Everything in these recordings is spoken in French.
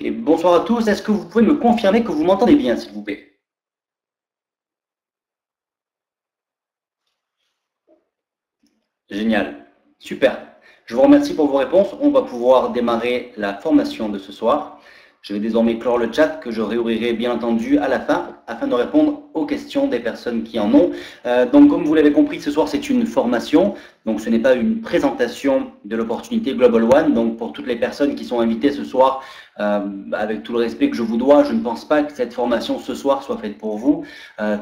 Ok, bonsoir à tous. Est-ce que vous pouvez me confirmer que vous m'entendez bien, s'il vous plaît? Génial. Super. Je vous remercie pour vos réponses. On va pouvoir démarrer la formation de ce soir. Je vais désormais clore le chat que je réouvrirai bien entendu à la fin afin de répondre aux questions des personnes qui en ont. Donc comme vous l'avez compris, ce soir c'est une formation. Donc ce n'est pas une présentation de l'opportunité Global One. Donc pour toutes les personnes qui sont invitées ce soir, avec tout le respect que je vous dois, je ne pense pas que cette formation ce soir soit faite pour vous,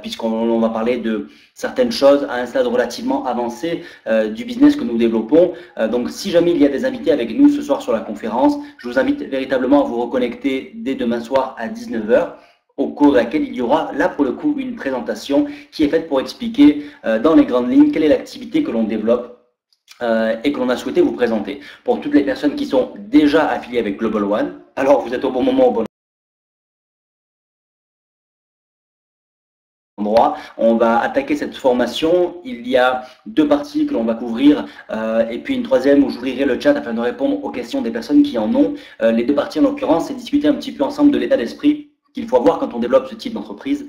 puisqu'on va parler de certaines choses à un stade relativement avancé du business que nous développons. Donc si jamais il y a des invités avec nous ce soir sur la conférence, je vous invite véritablement à vous reconnecter dès demain soir à 19 h, au cours de laquelle il y aura là pour le coup une présentation qui est faite pour expliquer dans les grandes lignes quelle est l'activité que l'on développe et que l'on a souhaité vous présenter. Pour toutes les personnes qui sont déjà affiliées avec Global One, alors vous êtes au bon moment, au bon endroit. On va attaquer cette formation. Il y a deux parties que l'on va couvrir et puis une troisième où j'ouvrirai le chat afin de répondre aux questions des personnes qui en ont. Les deux parties en l'occurrence, c'est discuter un petit peu ensemble de l'état d'esprit qu'il faut avoir quand on développe ce type d'entreprise.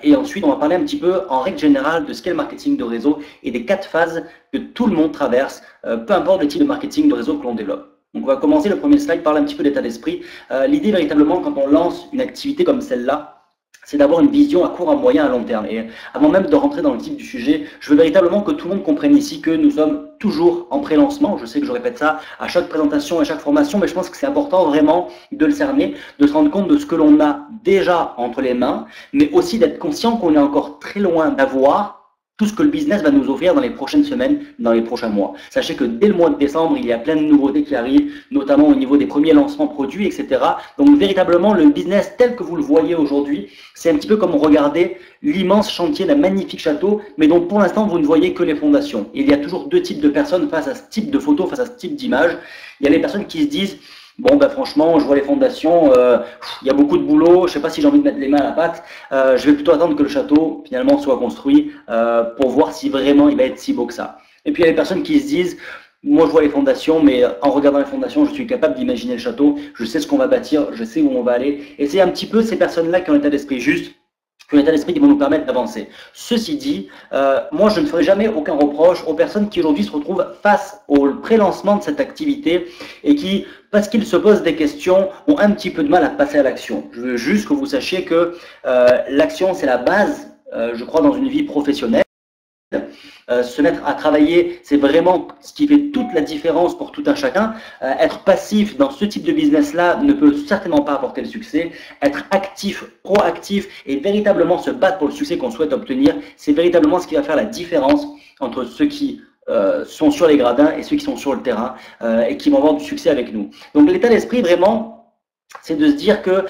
Et ensuite, on va parler un petit peu en règle générale de ce qu'est le marketing de réseau et des 4 phases que tout le monde traverse, peu importe le type de marketing de réseau que l'on développe. Donc on va commencer le premier slide par un petit peu d'état d'esprit. L'idée véritablement quand on lance une activité comme celle-là, c'est d'avoir une vision à court, à moyen, à long terme. Et avant même de rentrer dans le type du sujet, je veux véritablement que tout le monde comprenne ici que nous sommes toujours en pré-lancement. Je sais que je répète ça à chaque présentation et à chaque formation, mais je pense que c'est important vraiment de le cerner, de se rendre compte de ce que l'on a déjà entre les mains, mais aussi d'être conscient qu'on est encore très loin d'avoir tout ce que le business va nous offrir dans les prochaines semaines, dans les prochains mois. Sachez que dès le mois de décembre, il y a plein de nouveautés qui arrivent, notamment au niveau des premiers lancements produits, etc. Donc véritablement, le business tel que vous le voyez aujourd'hui, c'est un petit peu comme regarder l'immense chantier d'un magnifique château, mais dont pour l'instant, vous ne voyez que les fondations. Il y a toujours deux types de personnes face à ce type de photos, face à ce type d'image. Il y a les personnes qui se disent bon, ben franchement, je vois les fondations, il y a beaucoup de boulot, je ne sais pas si j'ai envie de mettre les mains à la pâte, je vais plutôt attendre que le château, finalement, soit construit pour voir si vraiment il va être si beau que ça. Et puis, il y a les personnes qui se disent, moi, je vois les fondations, mais en regardant les fondations, je suis capable d'imaginer le château, je sais ce qu'on va bâtir, je sais où on va aller. Et c'est un petit peu ces personnes-là qui ont un état d'esprit juste, qui ont un état d'esprit qui vont nous permettre d'avancer. Ceci dit, moi, je ne ferai jamais aucun reproche aux personnes qui aujourd'hui se retrouvent face au pré-lancement de cette activité et qui, parce qu'ils se posent des questions, ont un petit peu de mal à passer à l'action. Je veux juste que vous sachiez que l'action, c'est la base, je crois, dans une vie professionnelle. Se mettre à travailler, c'est vraiment ce qui fait toute la différence pour tout un chacun. Être passif dans ce type de business-là ne peut certainement pas apporter le succès. Être actif, proactif et véritablement se battre pour le succès qu'on souhaite obtenir, c'est véritablement ce qui va faire la différence entre ceux qui sont sur les gradins et ceux qui sont sur le terrain et qui vont avoir du succès avec nous. Donc l'état d'esprit, vraiment, c'est de se dire que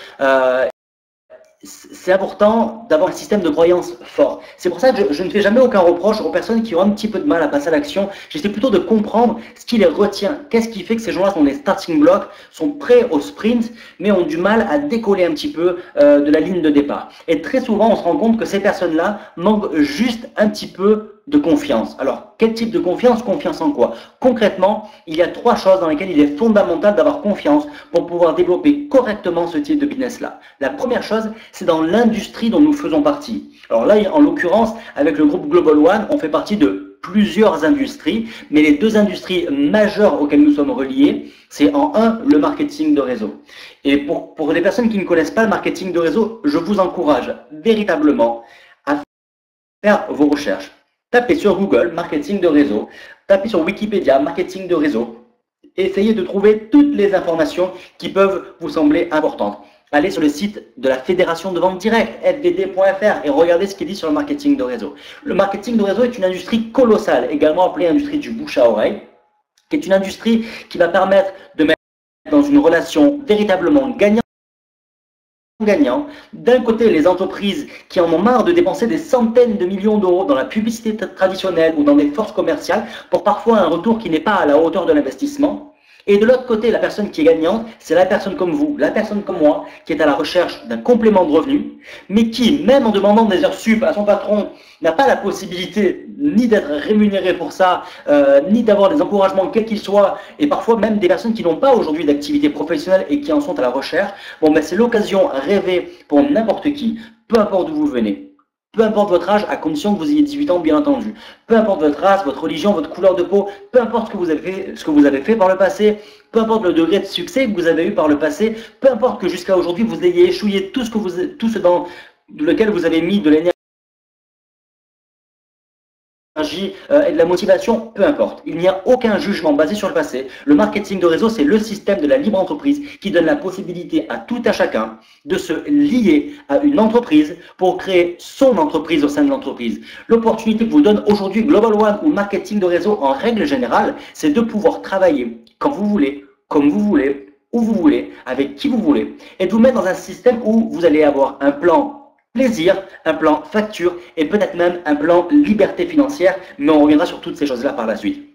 c'est important d'avoir un système de croyance fort. C'est pour ça que je ne fais jamais aucun reproche aux personnes qui ont un petit peu de mal à passer à l'action. J'essaie plutôt de comprendre ce qui les retient. Qu'est-ce qui fait que ces gens-là sont des starting blocks, sont prêts au sprint, mais ont du mal à décoller un petit peu de la ligne de départ. Et très souvent, on se rend compte que ces personnes-là manquent juste un petit peu de confiance. Alors, quel type de confiance? Confiance en quoi? Concrètement, il y a 3 choses dans lesquelles il est fondamental d'avoir confiance pour pouvoir développer correctement ce type de business-là. La première chose, c'est dans l'industrie dont nous faisons partie. Alors là, en l'occurrence, avec le groupe Global One, on fait partie de plusieurs industries, mais les 2 industries majeures auxquelles nous sommes reliés, c'est en 1, le marketing de réseau. Et pour les personnes qui ne connaissent pas le marketing de réseau, je vous encourage véritablement à faire vos recherches. Tapez sur Google, marketing de réseau, tapez sur Wikipédia, marketing de réseau, et essayez de trouver toutes les informations qui peuvent vous sembler importantes. Allez sur le site de la Fédération de vente directe, fvd.fr, et regardez ce qu'il dit sur le marketing de réseau. Le marketing de réseau est une industrie colossale, également appelée industrie du bouche à oreille, qui est une industrie qui va permettre de mettre dans une relation véritablement gagnante, gagnant. D'un côté, les entreprises qui en ont marre de dépenser des centaines de millions d'euros dans la publicité traditionnelle ou dans des forces commerciales pour parfois un retour qui n'est pas à la hauteur de l'investissement. Et de l'autre côté, la personne qui est gagnante, c'est la personne comme vous, la personne comme moi, qui est à la recherche d'un complément de revenu, mais qui, même en demandant des heures sup à son patron, n'a pas la possibilité ni d'être rémunéré pour ça, ni d'avoir des encouragements quels qu'ils soient, et parfois même des personnes qui n'ont pas aujourd'hui d'activité professionnelle et qui en sont à la recherche. Bon, ben c'est l'occasion rêvée pour n'importe qui, peu importe d'où vous venez. Peu importe votre âge, à condition que vous ayez 18 ans, bien entendu. Peu importe votre race, votre religion, votre couleur de peau, peu importe ce que vous avez fait par le passé, peu importe le degré de succès que vous avez eu par le passé, peu importe que jusqu'à aujourd'hui vous ayez échoué tout ce dans lequel vous avez mis de l'énergie et de la motivation, peu importe. Il n'y a aucun jugement basé sur le passé. Le marketing de réseau, c'est le système de la libre entreprise qui donne la possibilité à tout un chacun de se lier à une entreprise pour créer son entreprise au sein de l'entreprise. L'opportunité que vous donne aujourd'hui Global One ou marketing de réseau en règle générale, c'est de pouvoir travailler quand vous voulez, comme vous voulez, où vous voulez, avec qui vous voulez, et de vous mettre dans un système où vous allez avoir un plan plaisir, un plan facture et peut-être même un plan liberté financière, mais on reviendra sur toutes ces choses-là par la suite.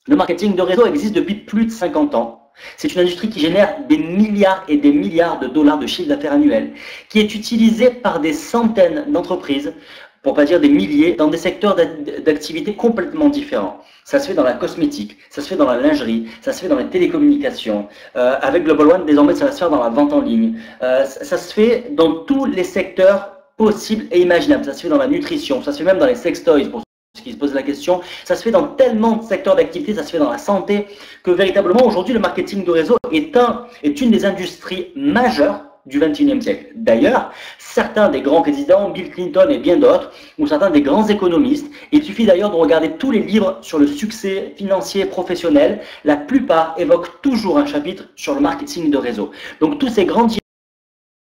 Le marketing de réseau existe depuis plus de 50 ans. C'est une industrie qui génère des milliards et des milliards de dollars de chiffre d'affaires annuel, qui est utilisée par des centaines d'entreprises, pour pas dire des milliers, dans des secteurs d'activité complètement différents. Ça se fait dans la cosmétique, ça se fait dans la lingerie, ça se fait dans les télécommunications. Avec Global One, désormais, ça va se faire dans la vente en ligne. Ça se fait dans tous les secteurs possible et imaginable. Ça se fait dans la nutrition, ça se fait même dans les sextoys pour ceux qui se posent la question. Ça se fait dans tellement de secteurs d'activité, ça se fait dans la santé, que véritablement aujourd'hui le marketing de réseau est une des industries majeures du XXIe siècle. D'ailleurs, certains des grands présidents, Bill Clinton et bien d'autres, ou certains des grands économistes, il suffit d'ailleurs de regarder tous les livres sur le succès financier professionnel, la plupart évoquent toujours un chapitre sur le marketing de réseau. Donc tous ces grands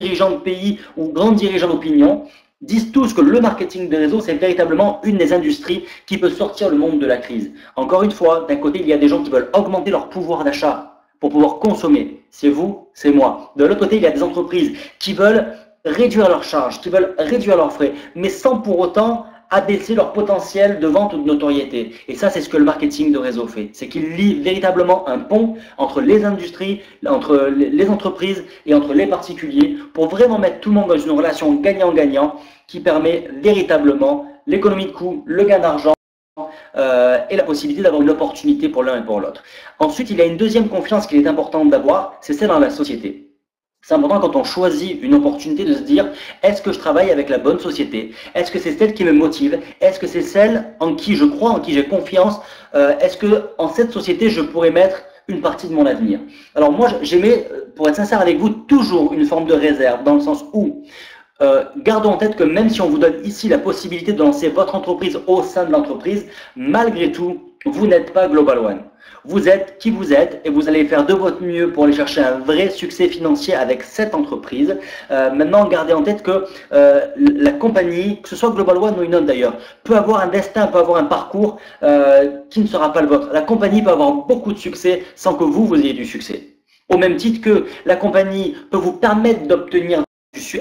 dirigeants de pays ou grands dirigeants d'opinion disent tous que le marketing de réseau, c'est véritablement une des industries qui peut sortir le monde de la crise. Encore une fois, d'un côté, il y a des gens qui veulent augmenter leur pouvoir d'achat pour pouvoir consommer. C'est vous, c'est moi. De l'autre côté, il y a des entreprises qui veulent réduire leurs charges, qui veulent réduire leurs frais, mais sans pour autant abaisser leur potentiel de vente ou de notoriété. Et ça, c'est ce que le marketing de réseau fait. C'est qu'il lie véritablement un pont entre les industries, entre les entreprises et entre les particuliers pour vraiment mettre tout le monde dans une relation gagnant-gagnant qui permet véritablement l'économie de coût, le gain d'argent et la possibilité d'avoir une opportunité pour l'un et pour l'autre. Ensuite, il y a une deuxième confiance qu'il est important d'avoir, c'est celle dans la société. C'est important quand on choisit une opportunité de se dire, est-ce que je travaille avec la bonne société? Est-ce que c'est celle qui me motive? Est-ce que c'est celle en qui je crois, en qui j'ai confiance? Est-ce que en cette société, je pourrais mettre une partie de mon avenir? Alors moi, j'aimais, pour être sincère avec vous, toujours une forme de réserve, dans le sens où gardons en tête que même si on vous donne ici la possibilité de lancer votre entreprise au sein de l'entreprise, malgré tout, vous n'êtes pas Global One. Vous êtes qui vous êtes et vous allez faire de votre mieux pour aller chercher un vrai succès financier avec cette entreprise. Maintenant, gardez en tête que la compagnie, que ce soit Global One ou une autre d'ailleurs, peut avoir un destin, peut avoir un parcours qui ne sera pas le vôtre. La compagnie peut avoir beaucoup de succès sans que vous ayez du succès. Au même titre que la compagnie peut vous permettre d'obtenir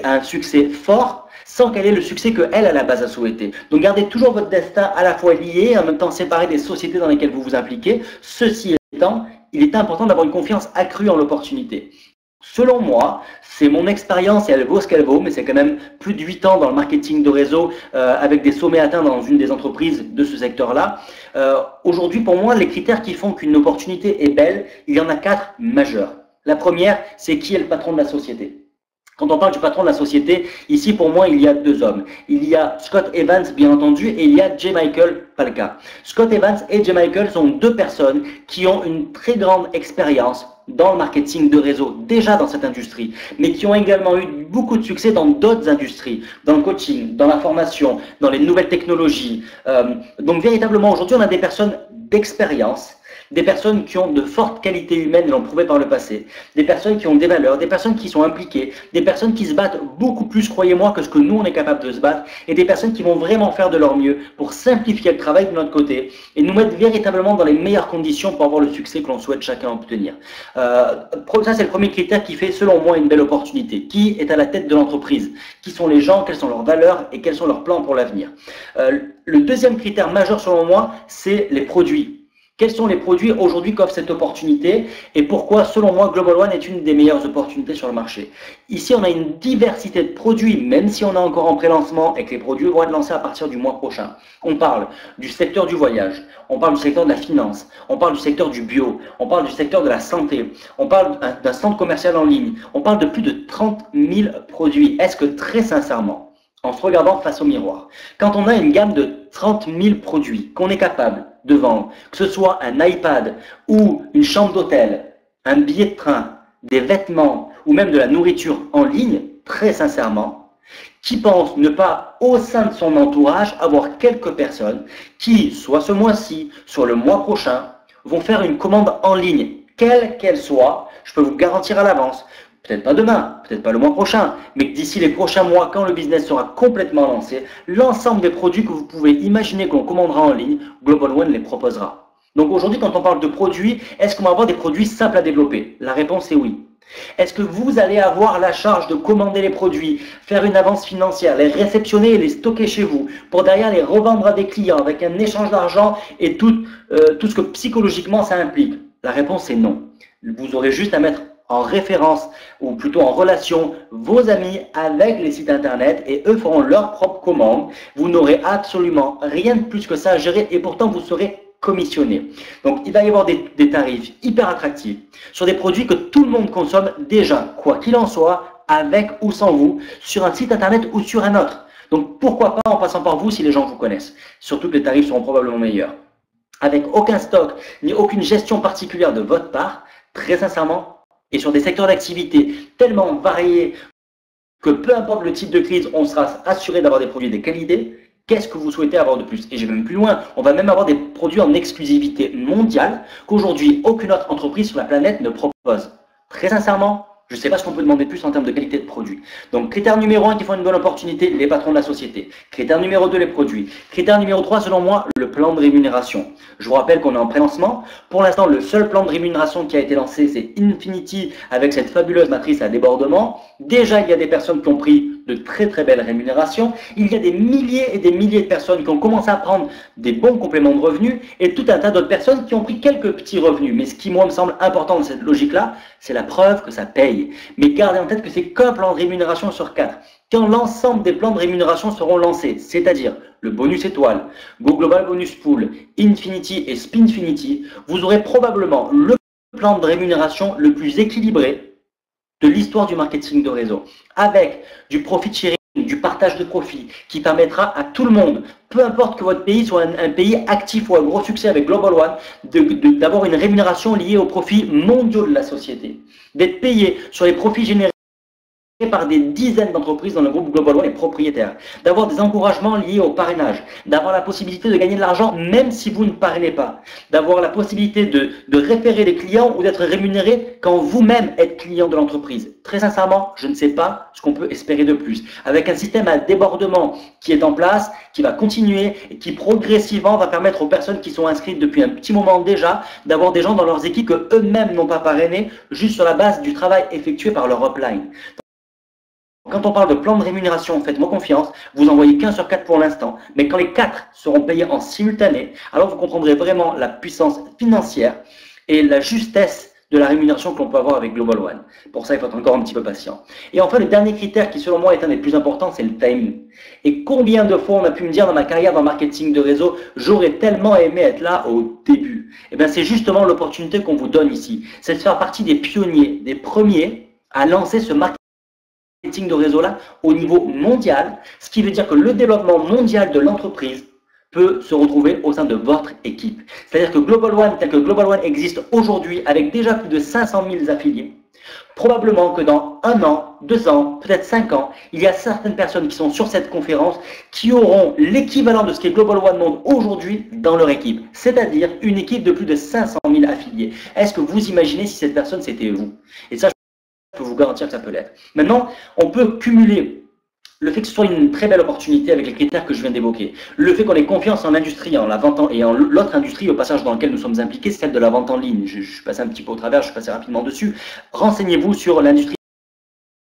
un succès fort sans qu'elle ait le succès qu'elle, à la base, a souhaité. Donc gardez toujours votre destin à la fois lié et en même temps séparé des sociétés dans lesquelles vous vous impliquez. Ceci étant, il est important d'avoir une confiance accrue en l'opportunité. Selon moi, c'est mon expérience et elle vaut ce qu'elle vaut, mais c'est quand même plus de 8 ans dans le marketing de réseau avec des sommets atteints dans une des entreprises de ce secteur-là. Aujourd'hui, pour moi, les critères qui font qu'une opportunité est belle, il y en a 4 majeurs. La première, c'est qui est le patron de la société. Quand on parle du patron de la société, ici pour moi il y a 2 hommes. Il y a Scott Evans bien entendu et il y a J. Michael Palka. Scott Evans et J. Michael sont 2 personnes qui ont une très grande expérience dans le marketing de réseau, déjà dans cette industrie, mais qui ont également eu beaucoup de succès dans d'autres industries, dans le coaching, dans la formation, dans les nouvelles technologies. Donc véritablement aujourd'hui on a des personnes d'expérience, des personnes qui ont de fortes qualités humaines et l'ont prouvé par le passé, des personnes qui ont des valeurs, des personnes qui sont impliquées, des personnes qui se battent beaucoup plus, croyez-moi, que ce que nous on est capable de se battre, et des personnes qui vont vraiment faire de leur mieux pour simplifier le travail de notre côté et nous mettre véritablement dans les meilleures conditions pour avoir le succès que l'on souhaite chacun obtenir. Ça c'est le premier critère qui fait selon moi une belle opportunité. Qui est à la tête de l'entreprise? Qui sont les gens? Quelles sont leurs valeurs? Et quels sont leurs plans pour l'avenir? Le deuxième critère majeur selon moi, c'est les produits. Quels sont les produits aujourd'hui qui offrent cette opportunité et pourquoi, selon moi, Global One est une des meilleures opportunités sur le marché? Ici, on a une diversité de produits, même si on est encore en pré-lancement et que les produits vont être lancés à partir du mois prochain. On parle du secteur du voyage, on parle du secteur de la finance, on parle du secteur du bio, on parle du secteur de la santé, on parle d'un centre commercial en ligne, on parle de plus de 30 000 produits. Est-ce que très sincèrement, en se regardant face au miroir, quand on a une gamme de 30 000 produits qu'on est capable de vendre, que ce soit un iPad ou une chambre d'hôtel, un billet de train, des vêtements ou même de la nourriture en ligne, très sincèrement, qui pense ne pas au sein de son entourage avoir quelques personnes qui, soit ce mois-ci, soit le mois prochain, vont faire une commande en ligne, quelle qu'elle soit, je peux vous garantir à l'avance, peut-être pas demain, peut-être pas le mois prochain, mais que d'ici les prochains mois, quand le business sera complètement lancé, l'ensemble des produits que vous pouvez imaginer que l'on commandera en ligne, Global One les proposera. Donc aujourd'hui, quand on parle de produits, est-ce qu'on va avoir des produits simples à développer? La réponse est oui. Est-ce que vous allez avoir la charge de commander les produits, faire une avance financière, les réceptionner et les stocker chez vous, pour derrière les revendre à des clients avec un échange d'argent et tout ce que psychologiquement ça implique? La réponse est non. Vous aurez juste à mettre en référence ou plutôt en relation vos amis avec les sites internet et eux feront leurs propres commandes. Vous n'aurez absolument rien de plus que ça à gérer et pourtant vous serez commissionné. Donc il va y avoir des tarifs hyper attractifs sur des produits que tout le monde consomme déjà, quoi qu'il en soit, avec ou sans vous, sur un site internet ou sur un autre. Donc pourquoi pas en passant par vous si les gens vous connaissent. Surtout que les tarifs seront probablement meilleurs. Avec aucun stock ni aucune gestion particulière de votre part, très sincèrement, et sur des secteurs d'activité tellement variés que peu importe le type de crise, on sera assuré d'avoir des produits de qualité. Qu'est-ce que vous souhaitez avoir de plus? Et je vais même plus loin, on va même avoir des produits en exclusivité mondiale qu'aujourd'hui aucune autre entreprise sur la planète ne propose. Très sincèrement, je ne sais pas ce qu'on peut demander de plus en termes de qualité de produit. Donc critère numéro 1 qui font une bonne opportunité, les patrons de la société. Critère numéro 2, les produits. Critère numéro 3, selon moi, le plan de rémunération. Je vous rappelle qu'on est en pré-lancement. Pour l'instant, le seul plan de rémunération qui a été lancé, c'est Infinity avec cette fabuleuse matrice à débordement. Déjà, il y a des personnes qui ont pris de très très belles rémunérations. Il y a des milliers et des milliers de personnes qui ont commencé à prendre des bons compléments de revenus et tout un tas d'autres personnes qui ont pris quelques petits revenus. Mais ce qui, moi, me semble important dans cette logique-là, c'est la preuve que ça paye. Mais gardez en tête que c'est qu'un plan de rémunération sur 4. Quand l'ensemble des plans de rémunération seront lancés, c'est-à-dire le bonus étoile, Go Global Bonus Pool, Infinity et Spinfinity, vous aurez probablement le plan de rémunération le plus équilibré de l'histoire du marketing de réseau, avec du profit sharing, du partage de profit, qui permettra à tout le monde, peu importe que votre pays soit un pays actif ou à gros succès avec Global One, d'avoir une rémunération liée aux profits mondiaux de la société, d'être payé sur les profits générés par des dizaines d'entreprises dans le groupe Global One et propriétaires, d'avoir des encouragements liés au parrainage, d'avoir la possibilité de gagner de l'argent même si vous ne parrainez pas, d'avoir la possibilité de référer les clients ou d'être rémunéré quand vous-même êtes client de l'entreprise. Très sincèrement, je ne sais pas ce qu'on peut espérer de plus. Avec un système à débordement qui est en place, qui va continuer et qui progressivement va permettre aux personnes qui sont inscrites depuis un petit moment déjà d'avoir des gens dans leurs équipes que eux-mêmes n'ont pas parrainés juste sur la base du travail effectué par leur upline. Quand on parle de plan de rémunération, faites-moi confiance, vous en voyez qu'un sur 4 pour l'instant, mais quand les 4 seront payés en simultané, alors vous comprendrez vraiment la puissance financière et la justesse de la rémunération que l'on peut avoir avec Global One. Pour ça, il faut être encore un petit peu patient. Et enfin, le dernier critère qui, selon moi, est un des plus importants, c'est le timing. Et combien de fois on a pu me dire dans ma carrière dans le marketing de réseau, j'aurais tellement aimé être là au début. Et bien, c'est justement l'opportunité qu'on vous donne ici. C'est de faire partie des pionniers, des premiers à lancer ce marketing de réseau-là au niveau mondial, ce qui veut dire que le développement mondial de l'entreprise peut se retrouver au sein de votre équipe. C'est-à-dire que Global One, tel que Global One existe aujourd'hui avec déjà plus de 500 000 affiliés, probablement que dans 1 an, 2 ans, peut-être 5 ans, il y a certaines personnes qui sont sur cette conférence qui auront l'équivalent de ce qu'est Global One Monde aujourd'hui dans leur équipe, c'est-à-dire une équipe de plus de 500 000 affiliés. Est-ce que vous imaginez si cette personne c'était vous? Et ça, je peux vous garantir que ça peut l'être. Maintenant, on peut cumuler le fait que ce soit une très belle opportunité avec les critères que je viens d'évoquer, le fait qu'on ait confiance en l'industrie, en la vente et en l'autre industrie au passage dans laquelle nous sommes impliqués, c'est celle de la vente en ligne. Je suis passé un petit peu au travers, je suis passé rapidement dessus. Renseignez-vous sur l'industrie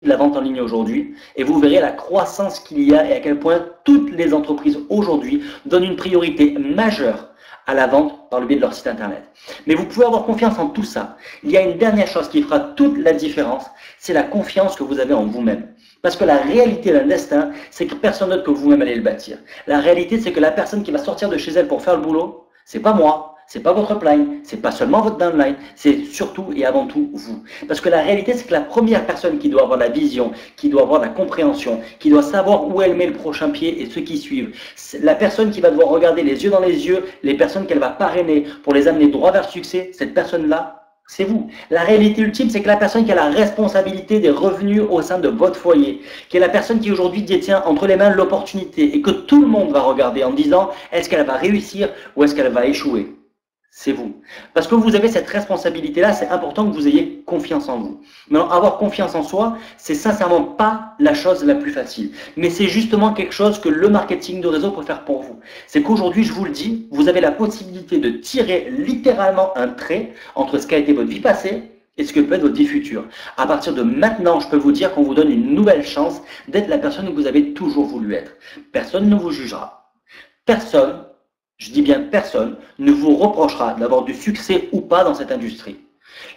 de la vente en ligne aujourd'hui et vous verrez la croissance qu'il y a et à quel point toutes les entreprises aujourd'hui donnent une priorité majeure à la vente par le biais de leur site internet. Mais vous pouvez avoir confiance en tout ça. Il y a une dernière chose qui fera toute la différence, c'est la confiance que vous avez en vous-même. Parce que la réalité d'un destin, c'est que personne d'autre que vous-même allez le bâtir. La réalité, c'est que la personne qui va sortir de chez elle pour faire le boulot, c'est pas moi, c'est pas votre upline, c'est pas seulement votre downline, c'est surtout et avant tout vous. Parce que la réalité, c'est que la première personne qui doit avoir la vision, qui doit avoir la compréhension, qui doit savoir où elle met le prochain pied et ceux qui suivent, la personne qui va devoir regarder les yeux dans les yeux, les personnes qu'elle va parrainer pour les amener droit vers le succès, cette personne-là, c'est vous. La réalité ultime, c'est que la personne qui a la responsabilité des revenus au sein de votre foyer, qui est la personne qui aujourd'hui détient entre les mains l'opportunité et que tout le monde va regarder en disant est-ce qu'elle va réussir ou est-ce qu'elle va échouer? C'est vous. Parce que vous avez cette responsabilité-là, c'est important que vous ayez confiance en vous. Maintenant, avoir confiance en soi, c'est sincèrement pas la chose la plus facile. Mais c'est justement quelque chose que le marketing de réseau peut faire pour vous. C'est qu'aujourd'hui, je vous le dis, vous avez la possibilité de tirer littéralement un trait entre ce qu'a été votre vie passée et ce que peut être votre vie future. À partir de maintenant, je peux vous dire qu'on vous donne une nouvelle chance d'être la personne que vous avez toujours voulu être. Personne ne vous jugera. Personne, je dis bien personne, ne vous reprochera d'avoir du succès ou pas dans cette industrie.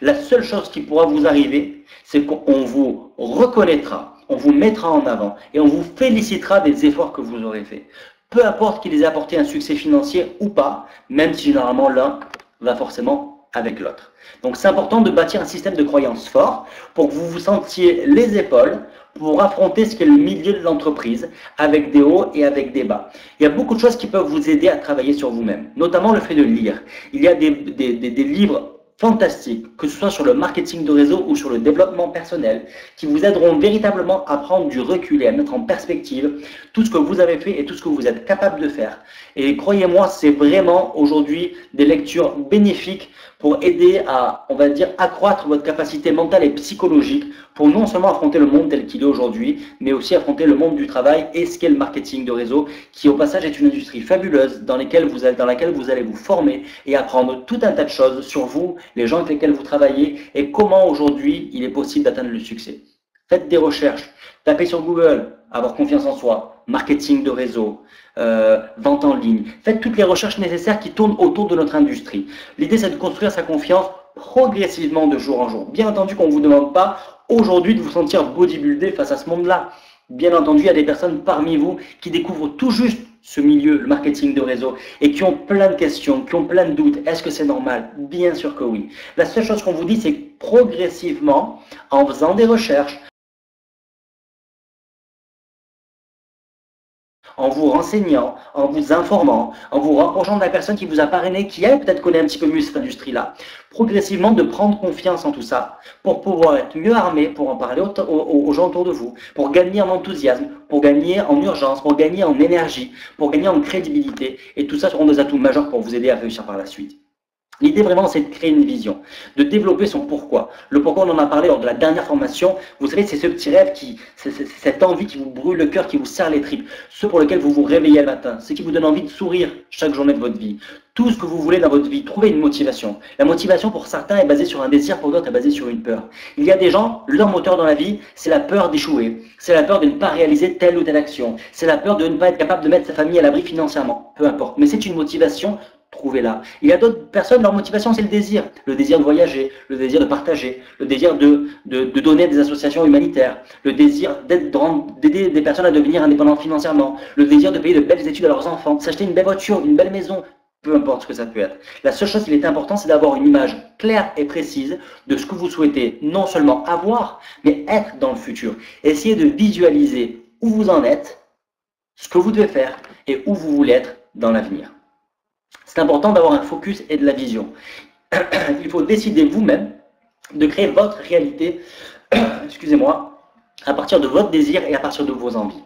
La seule chose qui pourra vous arriver, c'est qu'on vous reconnaîtra, on vous mettra en avant et on vous félicitera des efforts que vous aurez faits. Peu importe qu'il ait apporté un succès financier ou pas, même si généralement l'un va forcément avec l'autre. Donc c'est important de bâtir un système de croyance fort pour que vous vous sentiez les épaules pour affronter ce qu'est le milieu de l'entreprise avec des hauts et avec des bas. Il y a beaucoup de choses qui peuvent vous aider à travailler sur vous-même, notamment le fait de lire. Il y a des livres fantastiques, que ce soit sur le marketing de réseau ou sur le développement personnel, qui vous aideront véritablement à prendre du recul et à mettre en perspective tout ce que vous avez fait et tout ce que vous êtes capable de faire. Et croyez-moi, c'est vraiment aujourd'hui des lectures bénéfiques pour aider à, on va dire, accroître votre capacité mentale et psychologique pour non seulement affronter le monde tel qu'il est aujourd'hui, mais aussi affronter le monde du travail et ce qu'est le marketing de réseau, qui au passage est une industrie fabuleuse dans laquelle vous allez vous former et apprendre tout un tas de choses sur vous, les gens avec lesquels vous travaillez et comment aujourd'hui il est possible d'atteindre le succès. Faites des recherches, tapez sur Google, avoir confiance en soi, marketing de réseau, vente en ligne. Faites toutes les recherches nécessaires qui tournent autour de notre industrie. L'idée, c'est de construire sa confiance progressivement de jour en jour. Bien entendu qu'on ne vous demande pas aujourd'hui de vous sentir bodybuildé face à ce monde-là. Bien entendu, il y a des personnes parmi vous qui découvrent tout juste ce milieu, le marketing de réseau, et qui ont plein de questions, qui ont plein de doutes. Est-ce que c'est normal? Bien sûr que oui. La seule chose qu'on vous dit, c'est que progressivement, en faisant des recherches, en vous renseignant, en vous informant, en vous rapprochant de la personne qui vous a parrainé, qui elle peut-être connaît un petit peu mieux cette industrie-là, progressivement de prendre confiance en tout ça pour pouvoir être mieux armé, pour en parler aux gens autour de vous, pour gagner en enthousiasme, pour gagner en urgence, pour gagner en énergie, pour gagner en crédibilité. Et tout ça seront des atouts majeurs pour vous aider à réussir par la suite. L'idée vraiment, c'est de créer une vision, de développer son pourquoi. Le pourquoi, on en a parlé lors de la dernière formation. Vous savez, c'est ce petit rêve, c'est cette envie qui vous brûle le cœur, qui vous serre les tripes. Ce pour lequel vous vous réveillez le matin, ce qui vous donne envie de sourire chaque journée de votre vie. Tout ce que vous voulez dans votre vie, trouvez une motivation. La motivation pour certains est basée sur un désir, pour d'autres est basée sur une peur. Il y a des gens, leur moteur dans la vie, c'est la peur d'échouer. C'est la peur de ne pas réaliser telle ou telle action. C'est la peur de ne pas être capable de mettre sa famille à l'abri financièrement. Peu importe. Mais c'est une motivation. Trouvez-la. Il y a d'autres personnes, leur motivation, c'est le désir. Le désir de voyager, le désir de partager, le désir de donner à des associations humanitaires, le désir d'aider des personnes à devenir indépendantes financièrement, le désir de payer de belles études à leurs enfants, s'acheter une belle voiture, une belle maison, peu importe ce que ça peut être. La seule chose qui est importante, c'est d'avoir une image claire et précise de ce que vous souhaitez non seulement avoir, mais être dans le futur. Essayez de visualiser où vous en êtes, ce que vous devez faire et où vous voulez être dans l'avenir. C'est important d'avoir un focus et de la vision. Il faut décider vous-même de créer votre réalité, excusez-moi, à partir de votre désir et à partir de vos envies.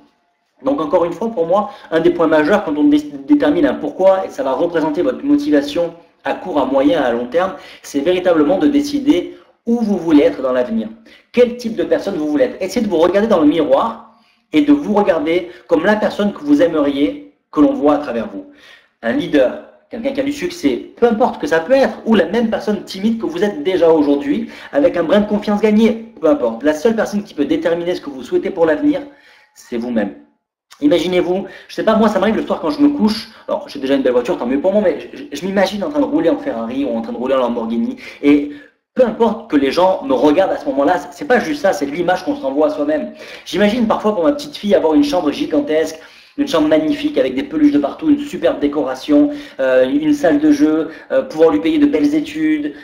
Donc encore une fois, pour moi, un des points majeurs quand on détermine un pourquoi, et ça va représenter votre motivation à court, à moyen, à long terme, c'est véritablement de décider où vous voulez être dans l'avenir. Quel type de personne vous voulez être. Essayez de vous regarder dans le miroir et de vous regarder comme la personne que vous aimeriez que l'on voit à travers vous. Un leader, quelqu'un qui a du succès, peu importe ce que ça peut être, ou la même personne timide que vous êtes déjà aujourd'hui, avec un brin de confiance gagné, peu importe. La seule personne qui peut déterminer ce que vous souhaitez pour l'avenir, c'est vous-même. Imaginez-vous, je sais pas, moi ça m'arrive le soir quand je me couche, alors j'ai déjà une belle voiture, tant mieux pour moi, mais je m'imagine en train de rouler en Ferrari ou en train de rouler en Lamborghini, et peu importe que les gens me regardent à ce moment-là, c'est pas juste ça, c'est l'image qu'on se renvoie à soi-même. J'imagine parfois pour ma petite fille avoir une chambre gigantesque, une chambre magnifique avec des peluches de partout, une superbe décoration, une salle de jeu, pouvoir lui payer de belles études,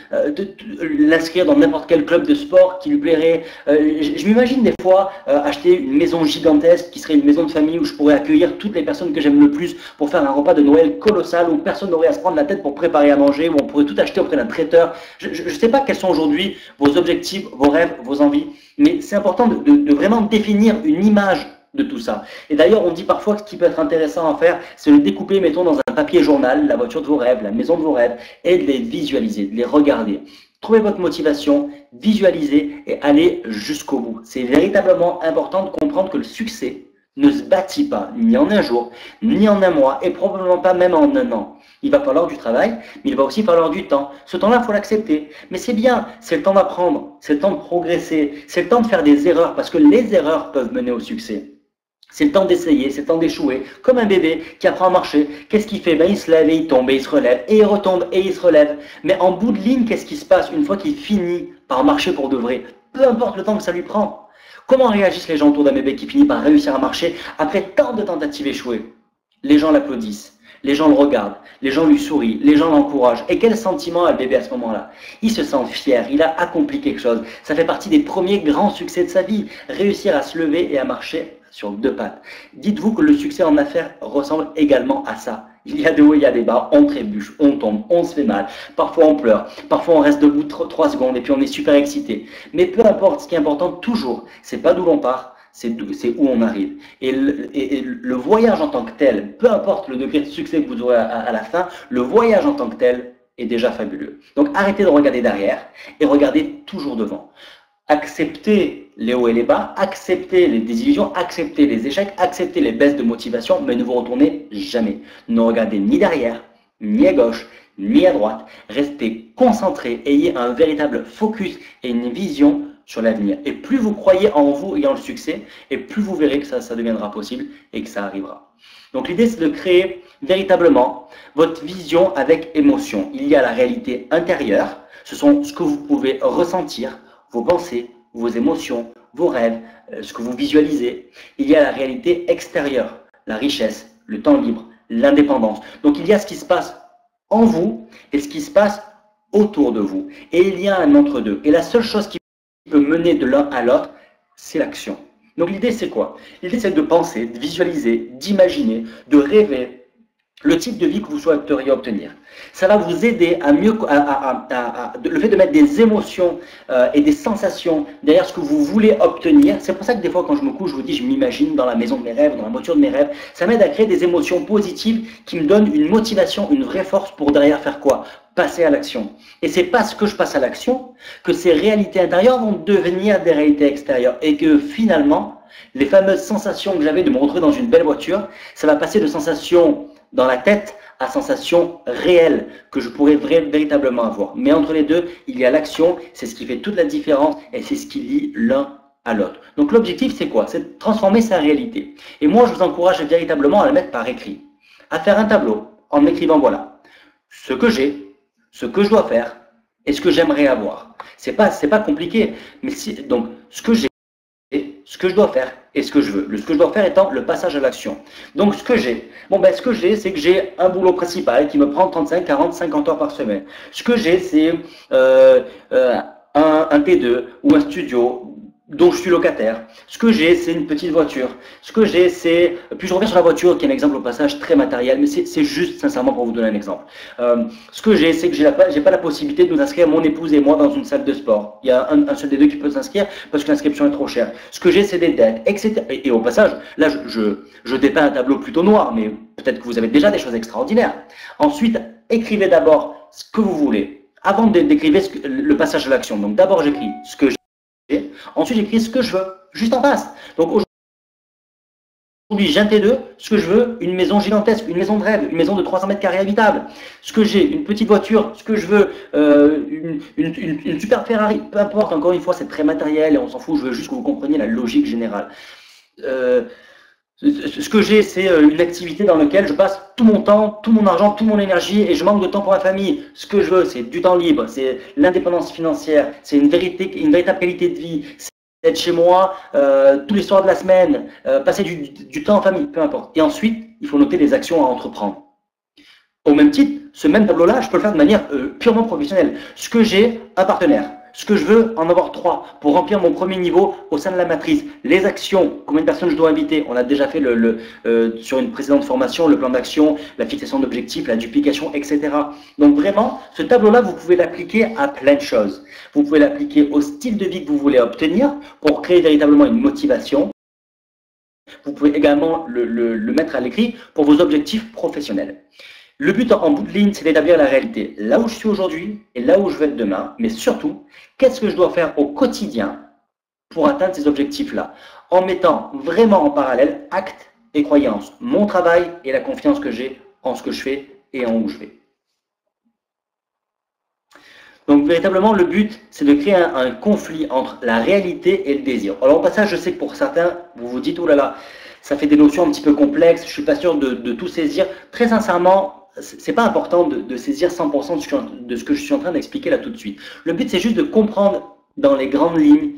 l'inscrire dans n'importe quel club de sport qui lui plairait. Je m'imagine des fois acheter une maison gigantesque qui serait une maison de famille où je pourrais accueillir toutes les personnes que j'aime le plus pour faire un repas de Noël colossal où personne n'aurait à se prendre la tête pour préparer à manger, où on pourrait tout acheter auprès d'un traiteur. Je ne sais pas quels sont aujourd'hui vos objectifs, vos rêves, vos envies, mais c'est important de vraiment définir une image de tout ça. Et d'ailleurs, on dit parfois que ce qui peut être intéressant à faire, c'est de découper, mettons, dans un papier journal, la voiture de vos rêves, la maison de vos rêves, et de les visualiser, de les regarder. Trouvez votre motivation, visualisez et allez jusqu'au bout. C'est véritablement important de comprendre que le succès ne se bâtit pas, ni en un jour, ni en un mois, et probablement pas même en un an. Il va falloir du travail, mais il va aussi falloir du temps. Ce temps-là, il faut l'accepter. Mais c'est bien, c'est le temps d'apprendre, c'est le temps de progresser, c'est le temps de faire des erreurs, parce que les erreurs peuvent mener au succès. C'est le temps d'essayer, c'est le temps d'échouer. Comme un bébé qui apprend à marcher, qu'est-ce qu'il fait? Ben, il se lève et il tombe et il se relève, et il retombe et il se relève. Mais en bout de ligne, qu'est-ce qui se passe une fois qu'il finit par marcher pour de vrai? Peu importe le temps que ça lui prend. Comment réagissent les gens autour d'un bébé qui finit par réussir à marcher après tant de tentatives échouées? Les gens l'applaudissent, les gens le regardent, les gens lui sourient, les gens l'encouragent. Et quel sentiment a le bébé à ce moment-là? Il se sent fier, il a accompli quelque chose. Ça fait partie des premiers grands succès de sa vie, réussir à se lever et à marcher sur deux pattes. Dites-vous que le succès en affaires ressemble également à ça. Il y a des hauts, il y a des bas, on trébuche, on tombe, on se fait mal, parfois on pleure, parfois on reste debout 3 secondes et puis on est super excité. Mais peu importe, ce qui est important toujours, c'est pas d'où l'on part, c'est où on arrive. Et le voyage en tant que tel, peu importe le degré de succès que vous aurez à la fin, le voyage en tant que tel est déjà fabuleux. Donc arrêtez de regarder derrière et regardez toujours devant. Acceptez les hauts et les bas, acceptez les désillusions, acceptez les échecs, acceptez les baisses de motivation, mais ne vous retournez jamais. Ne regardez ni derrière, ni à gauche, ni à droite. Restez concentré, ayez un véritable focus et une vision sur l'avenir. Et plus vous croyez en vous et en le succès, et plus vous verrez que ça deviendra possible et que ça arrivera. Donc l'idée, c'est de créer véritablement votre vision avec émotion. Il y a la réalité intérieure, ce sont ce que vous pouvez ressentir, vos pensées, vos émotions, vos rêves, ce que vous visualisez. Il y a la réalité extérieure, la richesse, le temps libre, l'indépendance. Donc il y a ce qui se passe en vous et ce qui se passe autour de vous. Et il y a un entre-deux. Et la seule chose qui peut mener de l'un à l'autre, c'est l'action. Donc l'idée c'est quoi? L'idée c'est de penser, de visualiser, d'imaginer, de rêver le type de vie que vous souhaiteriez obtenir. Ça va vous aider à mieux, le fait de mettre des émotions et des sensations derrière ce que vous voulez obtenir. C'est pour ça que des fois quand je me couche, je vous dis, je m'imagine dans la maison de mes rêves, dans la voiture de mes rêves. Ça m'aide à créer des émotions positives qui me donnent une motivation, une vraie force pour derrière faire quoi? Passer à l'action. Et c'est parce que je passe à l'action que ces réalités intérieures vont devenir des réalités extérieures et que finalement, les fameuses sensations que j'avais de me retrouver dans une belle voiture, ça va passer de sensations dans la tête à sensations réelles que je pourrais véritablement avoir. Mais entre les deux, il y a l'action, c'est ce qui fait toute la différence et c'est ce qui lie l'un à l'autre. Donc l'objectif, c'est quoi? C'est de transformer sa réalité. Et moi, je vous encourage véritablement à la mettre par écrit, à faire un tableau en écrivant, voilà, ce que j'ai, ce que je dois faire et ce que j'aimerais avoir. C'est pas compliqué, mais donc ce que j'ai, ce que je dois faire et ce que je veux. Ce que je dois faire étant le passage à l'action. Donc ce que j'ai, ce que j'ai, c'est que j'ai un boulot principal qui me prend 35, 40, 50 heures par semaine. Ce que j'ai, c'est un T2 ou un studio dont je suis locataire. Ce que j'ai, c'est une petite voiture. Ce que j'ai, c'est... Puis je reviens sur la voiture, qui est un exemple au passage très matériel, mais c'est juste sincèrement pour vous donner un exemple. Ce que j'ai, c'est que j'ai pas la possibilité de nous inscrire, mon épouse et moi, dans une salle de sport. Il y a un seul des deux qui peut s'inscrire parce que l'inscription est trop chère. Ce que j'ai, c'est des dettes, etc. Et au passage, là, je dépeins un tableau plutôt noir, mais peut-être que vous avez déjà des choses extraordinaires. Ensuite, écrivez d'abord ce que vous voulez, avant d'écrire le passage à l'action. Donc d'abord, j'écris ce que j'ai. Ensuite, j'écris ce que je veux, juste en face. Donc aujourd'hui, j'ai un T2, ce que je veux, une maison gigantesque, une maison de rêve, une maison de 300 mètres carrés habitable. Ce que j'ai, une petite voiture, ce que je veux, une super Ferrari, peu importe, encore une fois, c'est très matériel et on s'en fout, je veux juste que vous compreniez la logique générale. Ce que j'ai, c'est une activité dans laquelle je passe tout mon temps, tout mon argent, toute mon énergie et je manque de temps pour ma famille. Ce que je veux, c'est du temps libre, c'est l'indépendance financière, c'est une véritable qualité de vie, c'est être chez moi tous les soirs de la semaine, passer du temps en famille, peu importe. Et ensuite, il faut noter les actions à entreprendre. Au même titre, ce même tableau-là, je peux le faire de manière purement professionnelle. Ce que j'ai, un partenaire. Ce que je veux, en avoir 3 pour remplir mon premier niveau au sein de la matrice. Les actions, combien de personnes je dois inviter. On a déjà fait sur une précédente formation, le plan d'action, la fixation d'objectifs, la duplication, etc. Donc vraiment, ce tableau-là, vous pouvez l'appliquer à plein de choses. Vous pouvez l'appliquer au style de vie que vous voulez obtenir pour créer véritablement une motivation. Vous pouvez également le mettre à l'écrit pour vos objectifs professionnels. Le but en bout de ligne, c'est d'établir la réalité. Là où je suis aujourd'hui et là où je vais être demain, mais surtout, qu'est-ce que je dois faire au quotidien pour atteindre ces objectifs-là, en mettant vraiment en parallèle actes et croyances, mon travail et la confiance que j'ai en ce que je fais et en où je vais. Donc véritablement, le but, c'est de créer un conflit entre la réalité et le désir. Alors au passage, je sais que pour certains, vous vous dites, oh là là, ça fait des notions un petit peu complexes, je ne suis pas sûr de tout saisir. Très sincèrement, c'est pas important de saisir 100% de ce que je suis en train d'expliquer là tout de suite. Le but, c'est juste de comprendre dans les grandes lignes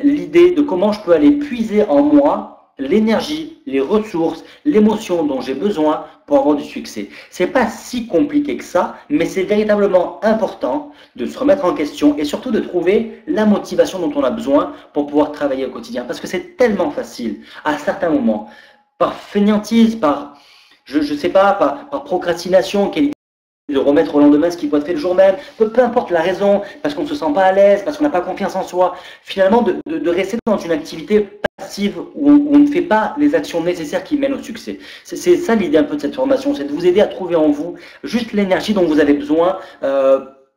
l'idée de comment je peux aller puiser en moi l'énergie, les ressources, l'émotion dont j'ai besoin pour avoir du succès. C'est pas si compliqué que ça, mais c'est véritablement important de se remettre en question et surtout de trouver la motivation dont on a besoin pour pouvoir travailler au quotidien. Parce que c'est tellement facile à certains moments, par fainéantise, par je sais pas, par procrastination, qui est de remettre au lendemain ce qu'il doit être fait le jour même, peu importe la raison, parce qu'on ne se sent pas à l'aise, parce qu'on n'a pas confiance en soi, finalement de rester dans une activité passive où on ne fait pas les actions nécessaires qui mènent au succès. C'est ça l'idée un peu de cette formation, c'est de vous aider à trouver en vous juste l'énergie dont vous avez besoin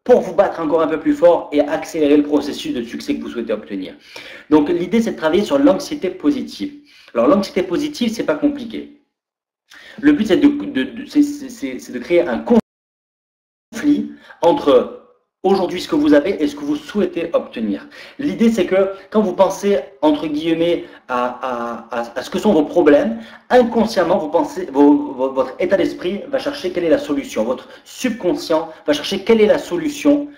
pour vous battre encore un peu plus fort et accélérer le processus de succès que vous souhaitez obtenir. Donc l'idée, c'est de travailler sur l'anxiété positive. Alors l'anxiété positive, c'est pas compliqué. Le but, c'est de créer un conflit entre aujourd'hui ce que vous avez et ce que vous souhaitez obtenir. L'idée, c'est que quand vous pensez, entre guillemets, à ce que sont vos problèmes, inconsciemment, vous pensez, votre état d'esprit va chercher quelle est la solution. Votre subconscient va chercher quelle est la solution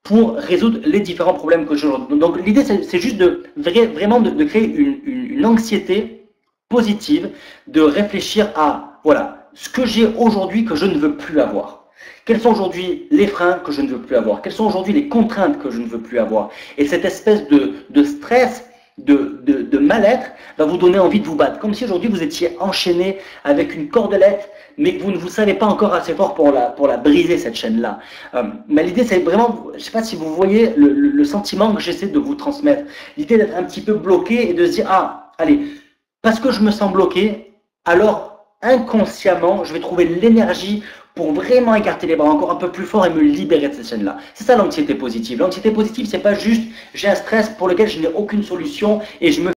pour résoudre les différents problèmes que j'ai aujourd'hui. Donc l'idée, c'est juste vraiment de créer une anxiété positive, de réfléchir à, voilà, ce que j'ai aujourd'hui que je ne veux plus avoir. Quels sont aujourd'hui les freins que je ne veux plus avoir? Quelles sont aujourd'hui les contraintes que je ne veux plus avoir? Et cette espèce de stress, de mal-être va vous donner envie de vous battre. Comme si aujourd'hui vous étiez enchaîné avec une cordelette, mais que vous ne vous savez pas encore assez fort pour la briser, cette chaîne-là. Mais l'idée, c'est vraiment, je ne sais pas si vous voyez le sentiment que j'essaie de vous transmettre. L'idée d'être un petit peu bloqué et de se dire, ah, allez, parce que je me sens bloqué, alors inconsciemment, je vais trouver l'énergie pour vraiment écarter les bras encore un peu plus fort et me libérer de cette chaîne-là. C'est ça l'anxiété positive. L'anxiété positive, c'est pas juste j'ai un stress pour lequel je n'ai aucune solution et je me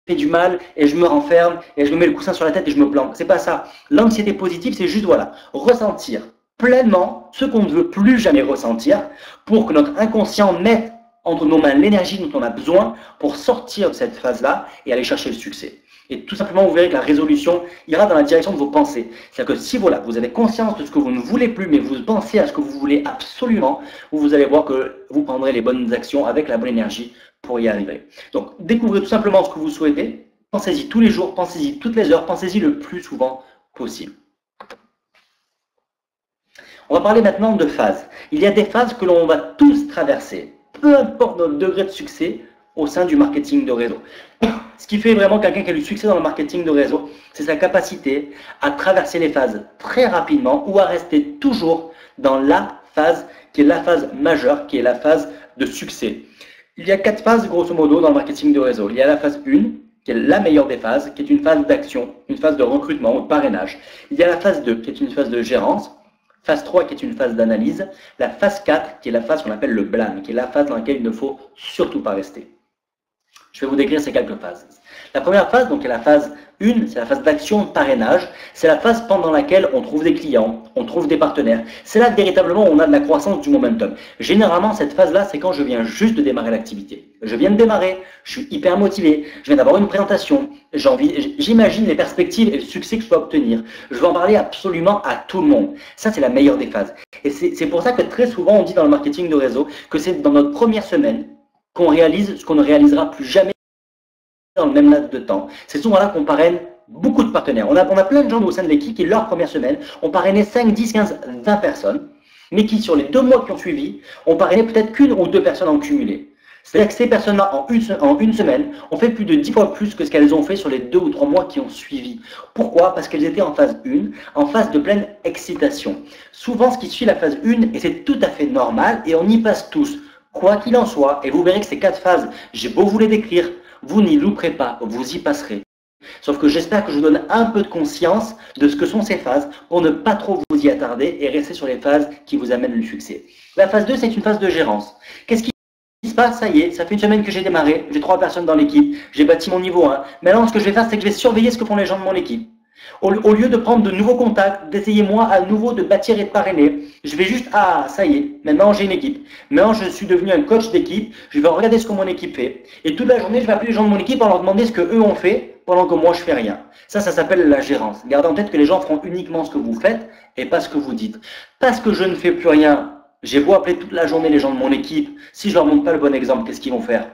fais du mal et je me renferme et je me mets le coussin sur la tête et je me planque. C'est pas ça. L'anxiété positive, c'est juste voilà, ressentir pleinement ce qu'on ne veut plus jamais ressentir pour que notre inconscient mette entre nos mains l'énergie dont on a besoin pour sortir de cette phase-là et aller chercher le succès. Et tout simplement, vous verrez que la résolution ira dans la direction de vos pensées. C'est-à-dire que si voilà, vous avez conscience de ce que vous ne voulez plus, mais vous pensez à ce que vous voulez absolument, vous allez voir que vous prendrez les bonnes actions avec la bonne énergie pour y arriver. Donc, découvrez tout simplement ce que vous souhaitez, pensez-y tous les jours, pensez-y toutes les heures, pensez-y le plus souvent possible. On va parler maintenant de phases. Il y a des phases que l'on va tous traverser, peu importe notre degré de succès au sein du marketing de réseau. Ce qui fait vraiment quelqu'un qui a du succès dans le marketing de réseau, c'est sa capacité à traverser les phases très rapidement ou à rester toujours dans la phase qui est la phase majeure, qui est la phase de succès. Il y a 4 phases grosso modo dans le marketing de réseau. Il y a la phase 1, qui est la meilleure des phases, qui est une phase d'action, une phase de recrutement ou de parrainage. Il y a la phase 2, qui est une phase de gérance. Phase 3 qui est une phase d'analyse, la phase 4 qui est la phase qu'on appelle le blâme, qui est la phase dans laquelle il ne faut surtout pas rester. Je vais vous décrire ces quelques phases. La première phase, donc, est la phase 1, c'est la phase d'action de parrainage. C'est la phase pendant laquelle on trouve des clients, on trouve des partenaires. C'est là véritablement où on a de la croissance du momentum. Généralement, cette phase-là, c'est quand je viens juste de démarrer l'activité. Je viens de démarrer, je suis hyper motivé, je viens d'avoir une présentation, j'imagine les perspectives et le succès que je dois obtenir. Je veux en parler absolument à tout le monde. Ça, c'est la meilleure des phases. Et c'est pour ça que très souvent, on dit dans le marketing de réseau que c'est dans notre première semaine qu'on réalise ce qu'on ne réalisera plus jamais dans le même laps de temps. C'est souvent là qu'on parraine beaucoup de partenaires. On a plein de gens au sein de l'équipe qui, leur première semaine, ont parrainé 5, 10, 15, 20 personnes, mais qui, sur les 2 mois qui ont suivi, ont parrainé peut-être qu'une ou 2 personnes en cumulé. C'est-à-dire que ces personnes-là, en une semaine, ont fait plus de 10 fois plus que ce qu'elles ont fait sur les 2 ou 3 mois qui ont suivi. Pourquoi? Parce qu'elles étaient en phase 1, en phase de pleine excitation. Souvent, ce qui suit la phase 1, et c'est tout à fait normal, et on y passe tous, quoi qu'il en soit, et vous verrez que ces 4 phases, j'ai beau vous les décrire, vous n'y louperez pas, vous y passerez. Sauf que j'espère que je vous donne un peu de conscience de ce que sont ces phases pour ne pas trop vous y attarder et rester sur les phases qui vous amènent le succès. La phase 2, c'est une phase de gérance. Qu'est-ce qui se passe? Ça y est, ça fait une semaine que j'ai démarré, j'ai 3 personnes dans l'équipe, j'ai bâti mon niveau 1. Maintenant, ce que je vais faire, c'est que je vais surveiller ce que font les gens de mon équipe. Au lieu de prendre de nouveaux contacts, d'essayer moi à nouveau de bâtir et de parrainer, je vais juste, ah, ça y est, maintenant j'ai une équipe. Maintenant je suis devenu un coach d'équipe, je vais regarder ce que mon équipe fait. Et toute la journée, je vais appeler les gens de mon équipe pour leur demander ce qu'eux ont fait pendant que moi je fais rien. Ça s'appelle la gérance. Gardez en tête que les gens feront uniquement ce que vous faites et pas ce que vous dites. Parce que je ne fais plus rien, j'ai beau appeler toute la journée les gens de mon équipe, si je leur montre pas le bon exemple, qu'est-ce qu'ils vont faire?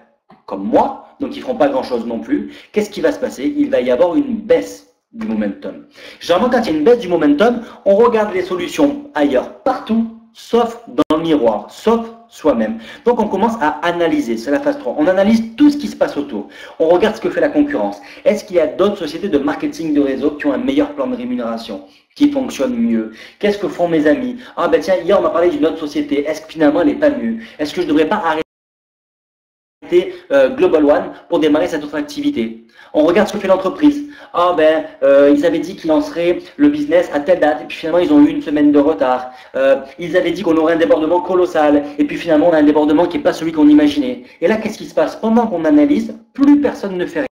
Comme moi, donc ils feront pas grand chose non plus. Qu'est-ce qui va se passer? Il va y avoir une baisse du momentum. Généralement, quand il y a une baisse du momentum, on regarde les solutions ailleurs, partout, sauf dans le miroir, sauf soi-même. Donc, on commence à analyser, c'est la phase 3. On analyse tout ce qui se passe autour. On regarde ce que fait la concurrence. Est-ce qu'il y a d'autres sociétés de marketing de réseau qui ont un meilleur plan de rémunération, qui fonctionnent mieux? Qu'est-ce que font mes amis? Ah ben tiens, hier on m'a parlé d'une autre société. Est-ce que finalement elle n'est pas mieux? Est-ce que je ne devrais pas arrêter Global One pour démarrer cette autre activité? On regarde ce que fait l'entreprise. Ah ben, ils avaient dit qu'ils lanceraient le business à telle date, et puis finalement ils ont eu une semaine de retard. Ils avaient dit qu'on aurait un débordement colossal, et puis finalement on a un débordement qui n'est pas celui qu'on imaginait. Et là, qu'est-ce qui se passe? Pendant qu'on analyse, plus personne ne fait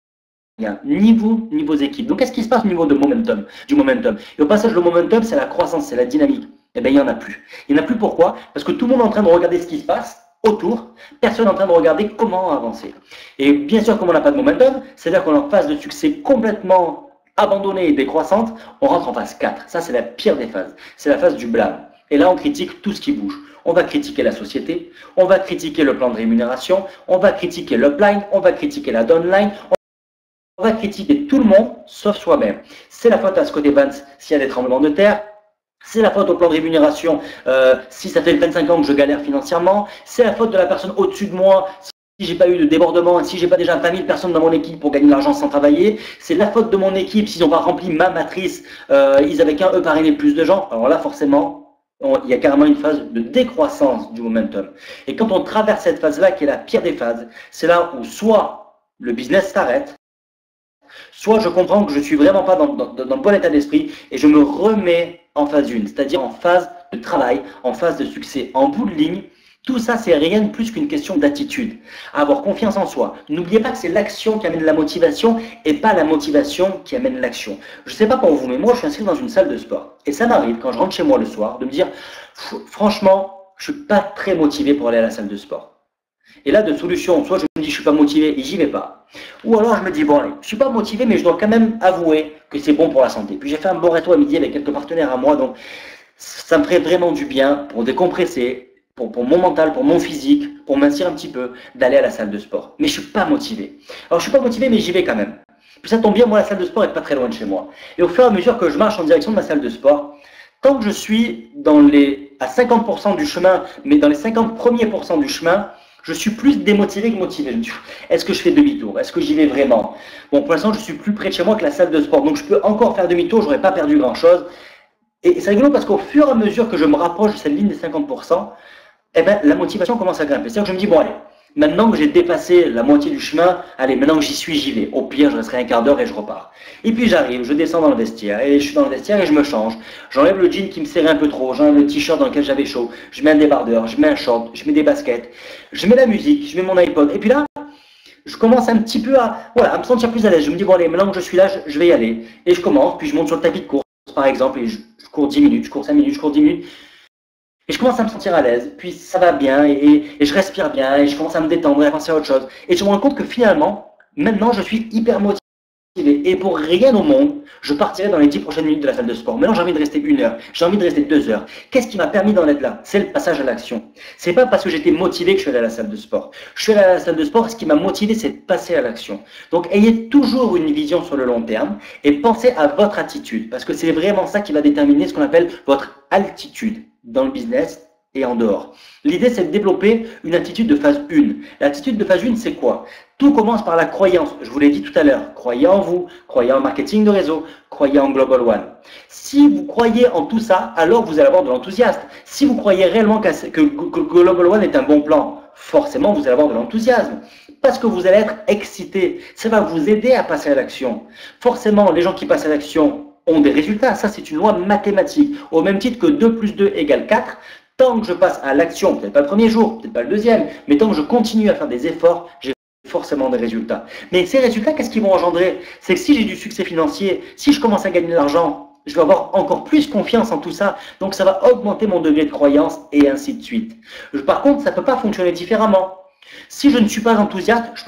rien, ni vous, ni vos équipes. Donc qu'est-ce qui se passe au niveau de momentum, du momentum? Et au passage, le momentum, c'est la croissance, c'est la dynamique. Eh bien, il n'y en a plus. Il n'y en a plus pourquoi? Parce que tout le monde est en train de regarder ce qui se passe autour, personne n'est en train de regarder comment avancer. Et bien sûr, comme on n'a pas de momentum, c'est-à-dire qu'on est en phase de succès complètement abandonnée et décroissante, on rentre en phase 4. Ça, c'est la pire des phases. C'est la phase du blâme. Et là, on critique tout ce qui bouge. On va critiquer la société, on va critiquer le plan de rémunération, on va critiquer l'upline, on va critiquer la downline, on va critiquer tout le monde, sauf soi-même. C'est la faute à Scott Evans s'il y a des tremblements de terre. C'est la faute au plan de rémunération si ça fait 25 ans que je galère financièrement. C'est la faute de la personne au-dessus de moi si j'ai pas eu de débordement, si j'ai pas déjà 20 000 personnes dans mon équipe pour gagner de l'argent sans travailler. C'est la faute de mon équipe s'ils n'ont pas rempli ma matrice, ils avaient qu'un parrainé plus de gens. Alors là, forcément, il y a carrément une phase de décroissance du momentum. Et quand on traverse cette phase-là, qui est la pire des phases, c'est là où soit le business s'arrête, soit je comprends que je ne suis vraiment pas dans le bon état d'esprit et je me remets en phase 1, c'est-à-dire en phase de travail, en phase de succès, en bout de ligne. Tout ça, c'est rien de plus qu'une question d'attitude. Avoir confiance en soi. N'oubliez pas que c'est l'action qui amène la motivation et pas la motivation qui amène l'action. Je ne sais pas pour vous, mais moi, je suis inscrit dans une salle de sport. Et ça m'arrive, quand je rentre chez moi le soir, de me dire, franchement, je ne suis pas très motivé pour aller à la salle de sport. Et là, de solution, soit je me dis, je ne suis pas motivé et j'y vais pas. Ou alors, je me dis, bon, allez, je ne suis pas motivé, mais je dois quand même avouer que c'est bon pour la santé. Puis j'ai fait un bon resto à midi avec quelques partenaires à moi, donc ça me ferait vraiment du bien pour décompresser, pour mon mental, pour mon physique, pour mincir un petit peu, d'aller à la salle de sport. Mais je ne suis pas motivé. Alors, je ne suis pas motivé, mais j'y vais quand même. Puis ça tombe bien, moi, la salle de sport est pas très loin de chez moi. Et au fur et à mesure que je marche en direction de ma salle de sport, tant que je suis à 50% du chemin, mais dans les 50 premiers pourcents du chemin, je suis plus démotivé que motivé. Est-ce que je fais demi-tour? Est-ce que j'y vais vraiment? Bon, pour l'instant, je suis plus près de chez moi que la salle de sport. Donc, je peux encore faire demi-tour, je n'aurais pas perdu grand-chose. Et c'est rigolo parce qu'au fur et à mesure que je me rapproche de cette ligne des 50%, eh ben, la motivation commence à grimper. C'est-à-dire que je me dis, bon, allez, maintenant que j'ai dépassé la moitié du chemin, allez, maintenant que j'y suis, j'y vais. Au pire, je resterai un quart d'heure et je repars. Et puis j'arrive, je descends dans le vestiaire, et je suis dans le vestiaire et je me change. J'enlève le jean qui me serrait un peu trop, j'enlève le t-shirt dans lequel j'avais chaud, je mets un débardeur, je mets un short, je mets des baskets, je mets la musique, je mets mon iPod. Et puis là, je commence un petit peu à me sentir plus à l'aise. Je me dis, bon allez, maintenant que je suis là, je vais y aller. Et je commence, puis je monte sur le tapis de course, par exemple, et je cours 10 minutes, je cours 5 minutes, je cours 10 minutes. Et je commence à me sentir à l'aise, puis ça va bien, et je respire bien, et je commence à me détendre et à penser à autre chose. Et je me rends compte que finalement, maintenant, je suis hyper motivé. Et pour rien au monde, je partirai dans les 10 prochaines minutes de la salle de sport. Maintenant, j'ai envie de rester 1 heure, j'ai envie de rester 2 heures. Qu'est-ce qui m'a permis d'en être là? C'est le passage à l'action. C'est pas parce que j'étais motivé que je suis allé à la salle de sport. Je suis allé à la salle de sport, ce qui m'a motivé, c'est de passer à l'action. Donc, ayez toujours une vision sur le long terme et pensez à votre attitude, parce que c'est vraiment ça qui va déterminer ce qu'on appelle votre altitude dans le business et en dehors. L'idée, c'est de développer une attitude de phase 1. L'attitude de phase 1, c'est quoi? Tout commence par la croyance. Je vous l'ai dit tout à l'heure. Croyez en vous, croyez en marketing de réseau, croyez en Global One. Si vous croyez en tout ça, alors vous allez avoir de l'enthousiasme. Si vous croyez réellement que Global One est un bon plan, forcément, vous allez avoir de l'enthousiasme. Parce que vous allez être excité. Ça va vous aider à passer à l'action. Forcément, les gens qui passent à l'action ont des résultats. Ça, c'est une loi mathématique. Au même titre que 2 plus 2 égale 4, tant que je passe à l'action, peut-être pas le premier jour, peut-être pas le deuxième, mais tant que je continue à faire des efforts, j'ai forcément des résultats. Mais ces résultats, qu'est-ce qu'ils vont engendrer? C'est que si j'ai du succès financier, si je commence à gagner de l'argent, je vais avoir encore plus confiance en tout ça. Donc ça va augmenter mon degré de croyance et ainsi de suite. Par contre, ça ne peut pas fonctionner différemment. Si je ne suis pas enthousiaste, je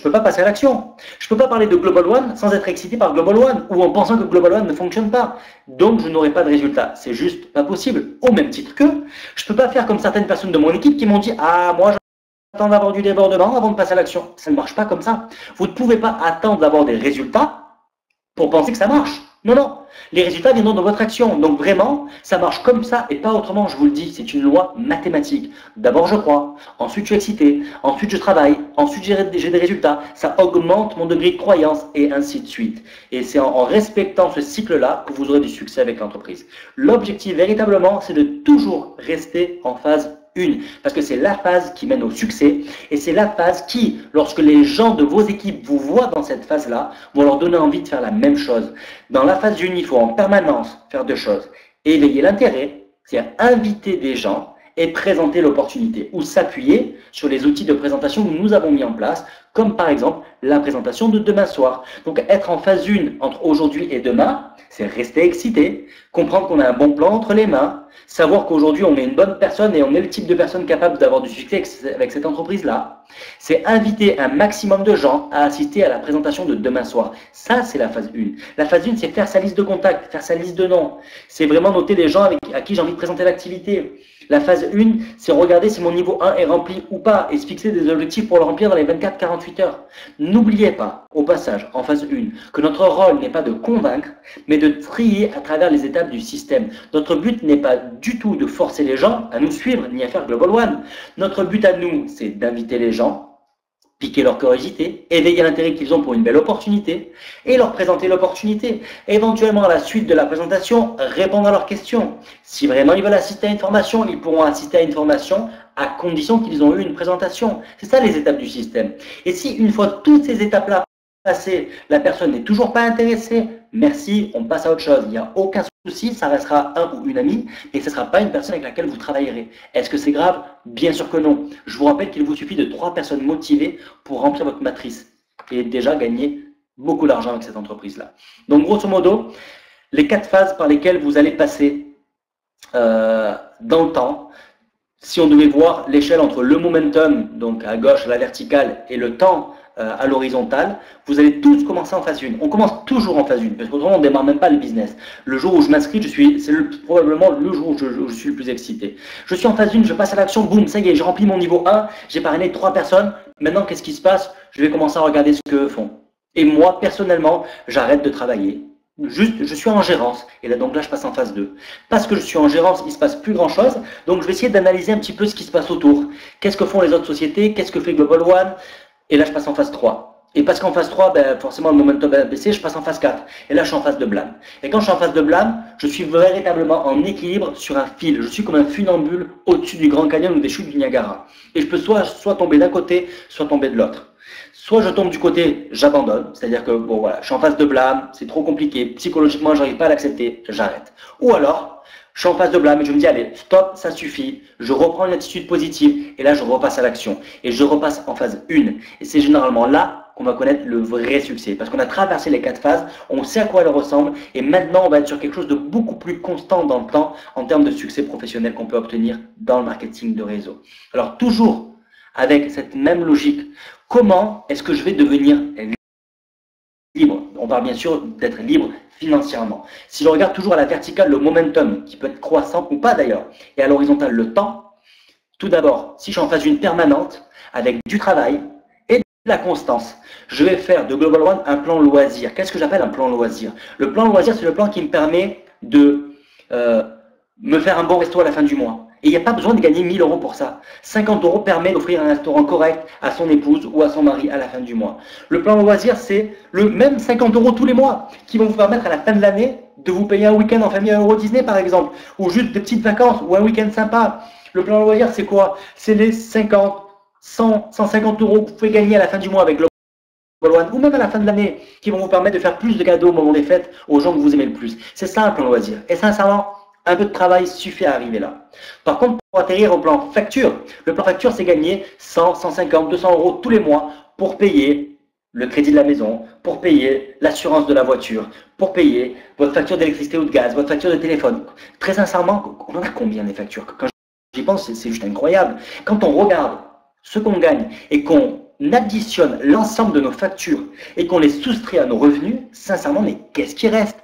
peux pas passer à l'action. Je ne peux pas parler de Global One sans être excité par Global One ou en pensant que Global One ne fonctionne pas. Donc, je n'aurai pas de résultat. C'est juste pas possible. Au même titre que, je ne peux pas faire comme certaines personnes de mon équipe qui m'ont dit « Ah, moi, j'attends d'avoir du débordement avant de passer à l'action. » Ça ne marche pas comme ça. Vous ne pouvez pas attendre d'avoir des résultats pour penser que ça marche. Non, non. Les résultats viendront de votre action. Donc vraiment, ça marche comme ça et pas autrement, je vous le dis. C'est une loi mathématique. D'abord, je crois. Ensuite, je suis excité. Ensuite, je travaille. Ensuite, j'ai des résultats. Ça augmente mon degré de croyance et ainsi de suite. Et c'est en respectant ce cycle-là que vous aurez du succès avec l'entreprise. L'objectif, véritablement, c'est de toujours rester en phase 1, parce que c'est la phase qui mène au succès et c'est la phase qui, lorsque les gens de vos équipes vous voient dans cette phase-là, vont leur donner envie de faire la même chose. Dans la phase 1, il faut en permanence faire 2 choses. Éveiller l'intérêt, c'est-à-dire inviter des gens et présenter l'opportunité ou s'appuyer sur les outils de présentation que nous avons mis en place, comme par exemple la présentation de demain soir. Donc être en phase 1 entre aujourd'hui et demain, c'est rester excité, comprendre qu'on a un bon plan entre les mains, savoir qu'aujourd'hui on est une bonne personne et on est le type de personne capable d'avoir du succès avec cette entreprise-là. C'est inviter un maximum de gens à assister à la présentation de demain soir. Ça, c'est la phase 1. La phase 1, c'est faire sa liste de contacts, faire sa liste de noms. C'est vraiment noter les gens à qui j'ai envie de présenter l'activité. La phase 1, c'est regarder si mon niveau 1 est rempli ou pas et se fixer des objectifs pour le remplir dans les 24-48 heures. N'oubliez pas, au passage, en phase 1, que notre rôle n'est pas de convaincre, mais de trier à travers les étapes du système. Notre but n'est pas du tout de forcer les gens à nous suivre ni à faire Global One. Notre but à nous, c'est d'inviter les gens, piquer leur curiosité, éveiller l'intérêt qu'ils ont pour une belle opportunité et leur présenter l'opportunité. Éventuellement, à la suite de la présentation, répondre à leurs questions. Si vraiment ils veulent assister à une formation, ils pourront assister à une formation à condition qu'ils ont eu une présentation. C'est ça les étapes du système. Et si une fois toutes ces étapes-là passées, la personne n'est toujours pas intéressée, merci, on passe à autre chose. Il n'y a aucun souci, ça restera un ou une amie, mais ce ne sera pas une personne avec laquelle vous travaillerez. Est-ce que c'est grave? Bien sûr que non. Je vous rappelle qu'il vous suffit de 3 personnes motivées pour remplir votre matrice et déjà gagner beaucoup d'argent avec cette entreprise-là. Donc grosso modo, les 4 phases par lesquelles vous allez passer dans le temps, si on devait voir l'échelle entre le momentum, donc à gauche, à la verticale, et le temps à l'horizontale, vous allez tous commencer en phase 1. On commence toujours en phase 1, parce qu'autrement on ne démarre même pas le business. Le jour où je m'inscris, c'est probablement le jour où je suis le plus excité. Je suis en phase 1, je passe à l'action, boum, ça y est, j'ai rempli mon niveau 1, j'ai parrainé 3 personnes, maintenant qu'est-ce qui se passe? Je vais commencer à regarder ce qu'eux font. Et moi, personnellement, j'arrête de travailler. Juste, je suis en gérance, et là, donc là, je passe en phase 2. Parce que je suis en gérance, il ne se passe plus grand-chose, donc je vais essayer d'analyser un petit peu ce qui se passe autour. Qu'est-ce que font les autres sociétés? Qu'est-ce que fait Global One? Et là, je passe en phase 3. Et parce qu'en phase 3, ben, forcément, le momentum va baisser, je passe en phase 4. Et là, je suis en phase de blâme. Et quand je suis en phase de blâme, je suis véritablement en équilibre sur un fil. Je suis comme un funambule au-dessus du Grand Canyon ou des chutes du Niagara. Et je peux soit tomber d'un côté, soit tomber de l'autre. Soit je tombe du côté, j'abandonne, c'est-à-dire que bon voilà, je suis en phase de blâme, c'est trop compliqué, psychologiquement, je n'arrive pas à l'accepter, j'arrête. Ou alors, Je suis en phase de blâme et je me dis, allez, stop, ça suffit. Je reprends une attitude positive et là, je repasse à l'action. Et je repasse en phase 1. Et c'est généralement là qu'on va connaître le vrai succès. Parce qu'on a traversé les 4 phases, on sait à quoi elles ressemblent et maintenant, on va être sur quelque chose de beaucoup plus constant dans le temps en termes de succès professionnel qu'on peut obtenir dans le marketing de réseau. Alors, toujours avec cette même logique, comment est-ce que je vais devenir libre? On parle bien sûr d'être libre financièrement. Si je regarde toujours à la verticale le momentum, qui peut être croissant ou pas d'ailleurs, et à l'horizontale le temps, tout d'abord, si je suis en phase d'une permanente, avec du travail et de la constance, je vais faire de Global One un plan loisir. Qu'est-ce que j'appelle un plan loisir? Le plan loisir, c'est le plan qui me permet de me faire un bon resto à la fin du mois. Et il n'y a pas besoin de gagner 1000 euros pour ça. 50 euros permet d'offrir un restaurant correct à son épouse ou à son mari à la fin du mois. Le plan loisir, c'est le même 50 euros tous les mois qui vont vous permettre à la fin de l'année de vous payer un week-end en famille à Euro Disney par exemple, ou juste des petites vacances ou un week-end sympa. Le plan loisir, c'est quoi? C'est les 50, 100, 150 euros que vous pouvez gagner à la fin du mois avec le ou même à la fin de l'année, qui vont vous permettre de faire plus de cadeaux au moment des fêtes aux gens que vous aimez le plus. C'est ça un plan loisir. Et sincèrement, un peu de travail suffit à arriver là. Par contre, pour atterrir au plan facture, le plan facture, c'est gagner 100, 150, 200 euros tous les mois pour payer le crédit de la maison, pour payer l'assurance de la voiture, pour payer votre facture d'électricité ou de gaz, votre facture de téléphone. Très sincèrement, on en a combien des factures? Quand j'y pense, c'est juste incroyable. Quand on regarde ce qu'on gagne et qu'on additionne l'ensemble de nos factures et qu'on les soustrait à nos revenus, sincèrement, mais qu'est-ce qui reste?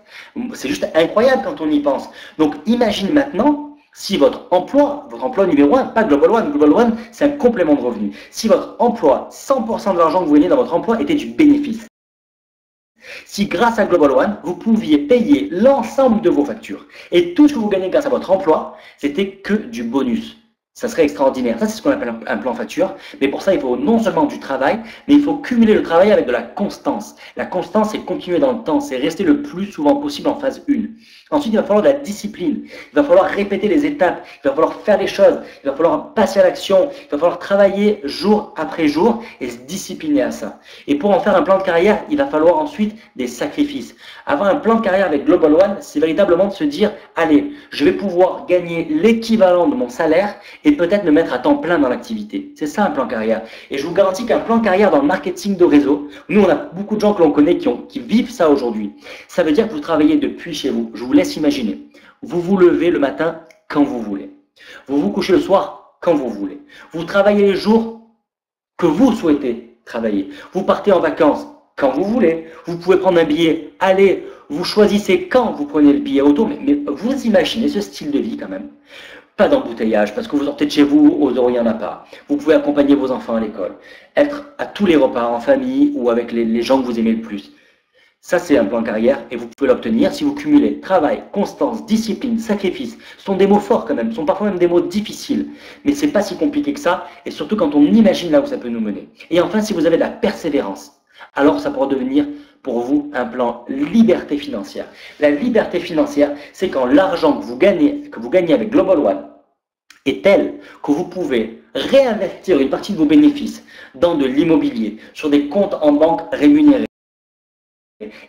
C'est juste incroyable quand on y pense. Donc, imagine maintenant si votre emploi numéro 1, pas Global One, c'est un complément de revenu. Si votre emploi, 100% de l'argent que vous gagnez dans votre emploi était du bénéfice. Si grâce à Global One, vous pouviez payer l'ensemble de vos factures et tout ce que vous gagnez grâce à votre emploi, c'était que du bonus. Ça serait extraordinaire. Ça, c'est ce qu'on appelle un plan facture. Mais pour ça, il faut non seulement du travail, mais il faut cumuler le travail avec de la constance. La constance, c'est continuer dans le temps, c'est rester le plus souvent possible en phase 1. Ensuite, il va falloir de la discipline. Il va falloir répéter les étapes. Il va falloir faire les choses. Il va falloir passer à l'action. Il va falloir travailler jour après jour et se discipliner à ça. Et pour en faire un plan de carrière, il va falloir ensuite des sacrifices. Avoir un plan de carrière avec Global One, c'est véritablement de se dire, allez, je vais pouvoir gagner l'équivalent de mon salaire et peut-être me mettre à temps plein dans l'activité. C'est ça un plan carrière. Et je vous garantis qu'un plan carrière dans le marketing de réseau, nous on a beaucoup de gens que l'on connaît qui vivent ça aujourd'hui. Ça veut dire que vous travaillez depuis chez vous. Je vous laisse imaginer. Vous vous levez le matin quand vous voulez. Vous vous couchez le soir quand vous voulez. Vous travaillez les jours que vous souhaitez travailler. Vous partez en vacances quand vous voulez. Vous pouvez prendre un billet, aller. Vous choisissez quand vous prenez le billet auto. Mais vous imaginez ce style de vie quand même. Pas d'embouteillage, parce que vous sortez de chez vous aux heures où il n'y en a pas. Vous pouvez accompagner vos enfants à l'école. Être à tous les repas, en famille ou avec les gens que vous aimez le plus. Ça, c'est un plan carrière et vous pouvez l'obtenir si vous cumulez travail, constance, discipline, sacrifice. Ce sont des mots forts quand même, ce sont parfois même des mots difficiles. Mais c'est pas si compliqué que ça, et surtout quand on imagine là où ça peut nous mener. Et enfin, si vous avez de la persévérance, alors ça pourra devenir pour vous un plan liberté financière. La liberté financière, c'est quand l'argent que vous gagnez avec Global One est tel que vous pouvez réinvestir une partie de vos bénéfices dans de l'immobilier, sur des comptes en banque rémunérés.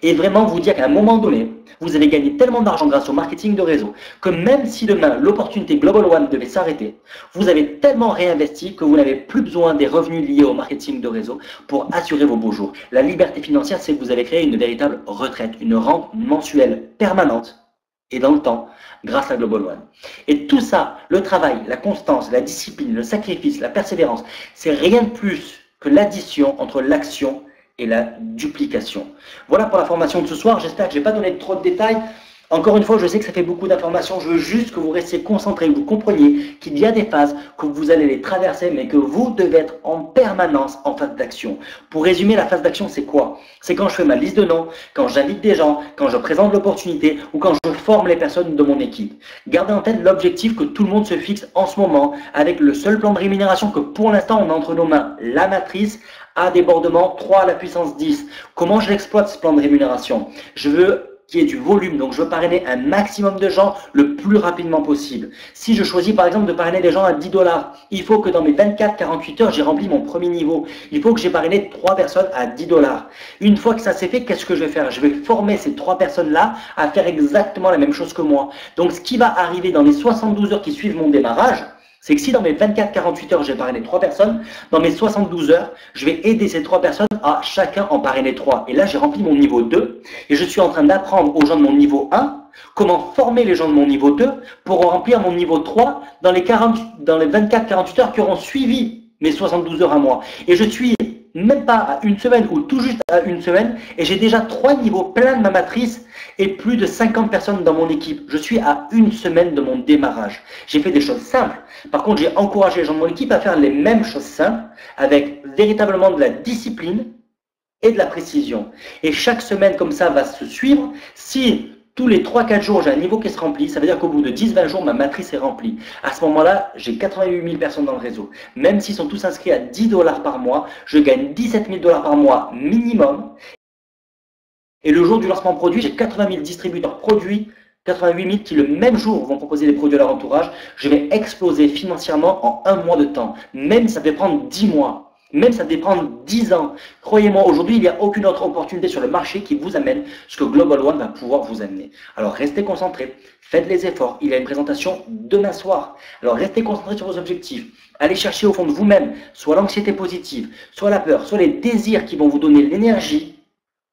Et vraiment vous dire qu'à un moment donné, vous avez gagné tellement d'argent grâce au marketing de réseau que même si demain l'opportunité Global One devait s'arrêter, vous avez tellement réinvesti que vous n'avez plus besoin des revenus liés au marketing de réseau pour assurer vos beaux jours. La liberté financière, c'est que vous avez créé une véritable retraite, une rente mensuelle permanente et dans le temps grâce à Global One. Et tout ça, le travail, la constance, la discipline, le sacrifice, la persévérance, c'est rien de plus que l'addition entre l'action et la duplication. Voilà pour la formation de ce soir. J'espère que je n'ai pas donné trop de détails. Encore une fois, je sais que ça fait beaucoup d'informations. Je veux juste que vous restiez concentrés, que vous compreniez qu'il y a des phases, que vous allez les traverser, mais que vous devez être en permanence en phase d'action. Pour résumer, la phase d'action, c'est quoi? C'est quand je fais ma liste de noms, quand j'invite des gens, quand je présente l'opportunité ou quand je forme les personnes de mon équipe. Gardez en tête l'objectif que tout le monde se fixe en ce moment avec le seul plan de rémunération que pour l'instant on a entre nos mains, la matrice à débordement 3 à la puissance 10. Comment je l'exploite ce plan de rémunération? Je veux qu'il y ait du volume. Donc, je veux parrainer un maximum de gens le plus rapidement possible. Si je choisis par exemple de parrainer des gens à 10 $, il faut que dans mes 24-48 heures, j'ai rempli mon premier niveau. Il faut que j'ai parrainé 3 personnes à 10 $. Une fois que ça s'est fait, qu'est-ce que je vais faire? Je vais former ces 3 personnes-là à faire exactement la même chose que moi. Donc, ce qui va arriver dans les 72 heures qui suivent mon démarrage, c'est que si dans mes 24-48 heures, j'ai parrainé 3 personnes, dans mes 72 heures, je vais aider ces 3 personnes à chacun en parrainer 3. Et là, j'ai rempli mon niveau 2 et je suis en train d'apprendre aux gens de mon niveau 1 comment former les gens de mon niveau 2 pour remplir mon niveau 3 dans les 24-48 heures qui auront suivi mes 72 heures à moi. Et je suis même pas à une semaine ou tout juste à une semaine et j'ai déjà 3 niveaux pleins de ma matrice et plus de 50 personnes dans mon équipe. Je suis à une semaine de mon démarrage. J'ai fait des choses simples. Par contre, j'ai encouragé les gens de mon équipe à faire les mêmes choses simples avec véritablement de la discipline et de la précision. Et chaque semaine comme ça va se suivre. Si tous les 3-4 jours, j'ai un niveau qui se remplit, ça veut dire qu'au bout de 10-20 jours, ma matrice est remplie. À ce moment-là, j'ai 88 000 personnes dans le réseau. Même s'ils sont tous inscrits à 10 $ par mois, je gagne 17 000 $ par mois minimum. Et le jour du lancement produit, j'ai 80 000 distributeurs produits, 88 000 qui le même jour vont proposer des produits à leur entourage. Je vais exploser financièrement en 1 mois de temps. Même si ça devait prendre 10 mois. Même ça devait prendre 10 ans. Croyez-moi, aujourd'hui, il n'y a aucune autre opportunité sur le marché qui vous amène ce que Global One va pouvoir vous amener. Alors, restez concentrés, faites les efforts. Il y a une présentation demain soir. Alors, restez concentrés sur vos objectifs. Allez chercher au fond de vous-même, soit l'anxiété positive, soit la peur, soit les désirs qui vont vous donner l'énergie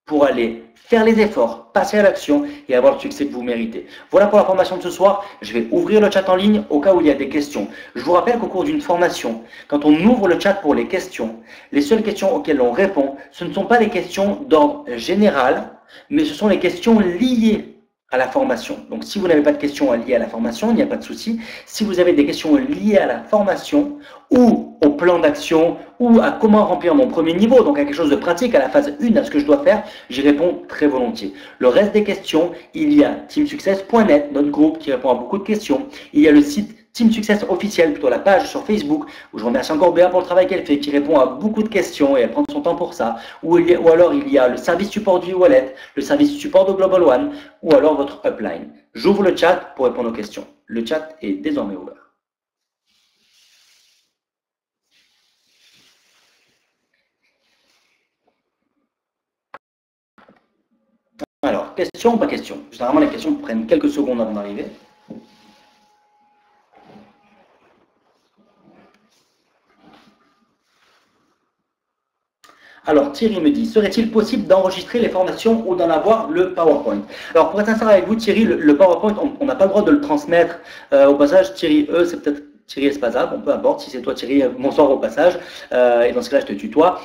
pour aller faire les efforts, passer à l'action et avoir le succès que vous méritez. Voilà pour la formation de ce soir. Je vais ouvrir le chat en ligne au cas où il y a des questions. Je vous rappelle qu'au cours d'une formation, quand on ouvre le chat pour les questions, les seules questions auxquelles on répond, ce ne sont pas les questions d'ordre général, mais ce sont les questions liées à la formation. Donc, si vous n'avez pas de questions liées à la formation, il n'y a pas de souci. Si vous avez des questions liées à la formation ou au plan d'action ou à comment remplir mon premier niveau, donc à quelque chose de pratique, à la phase 1, à ce que je dois faire, j'y réponds très volontiers. Le reste des questions, il y a teamsuccess.net, notre groupe qui répond à beaucoup de questions. Il y a le site Team Success officiel, plutôt la page sur Facebook, où je remercie encore Béa pour le travail qu'elle fait, qui répond à beaucoup de questions et elle prend son temps pour ça. Ou alors il y a le service support du wallet, le service support de Global One, ou alors votre upline. J'ouvre le chat pour répondre aux questions. Le chat est désormais ouvert. Alors, question ou pas question? Généralement, les questions prennent quelques secondes avant d'arriver. Alors, Thierry me dit, serait-il possible d'enregistrer les formations ou d'en avoir le PowerPoint? Alors, pour être sincère avec vous, Thierry, le PowerPoint, on n'a pas le droit de le transmettre. Au passage, Thierry, c'est peut-être Thierry Espaza, bon, peu importe, si c'est toi Thierry, bonsoir au passage, et dans ce cas-là, je te tutoie.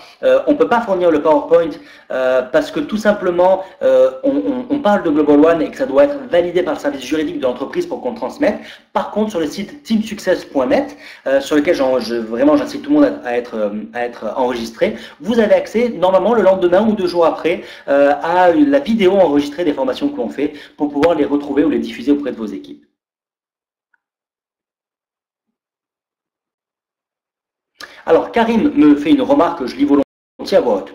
On ne peut pas fournir le PowerPoint parce que tout simplement, on parle de Global One et que ça doit être validé par le service juridique de l'entreprise pour qu'on le transmette. Par contre, sur le site teamsuccess.net, sur lequel vraiment j'incite tout le monde à être enregistré, vous avez accès normalement le lendemain ou 2 jours après à la vidéo enregistrée des formations que l'on fait pour pouvoir les retrouver ou les diffuser auprès de vos équipes. Alors, Karim me fait une remarque que je lis volontiers à voix haute.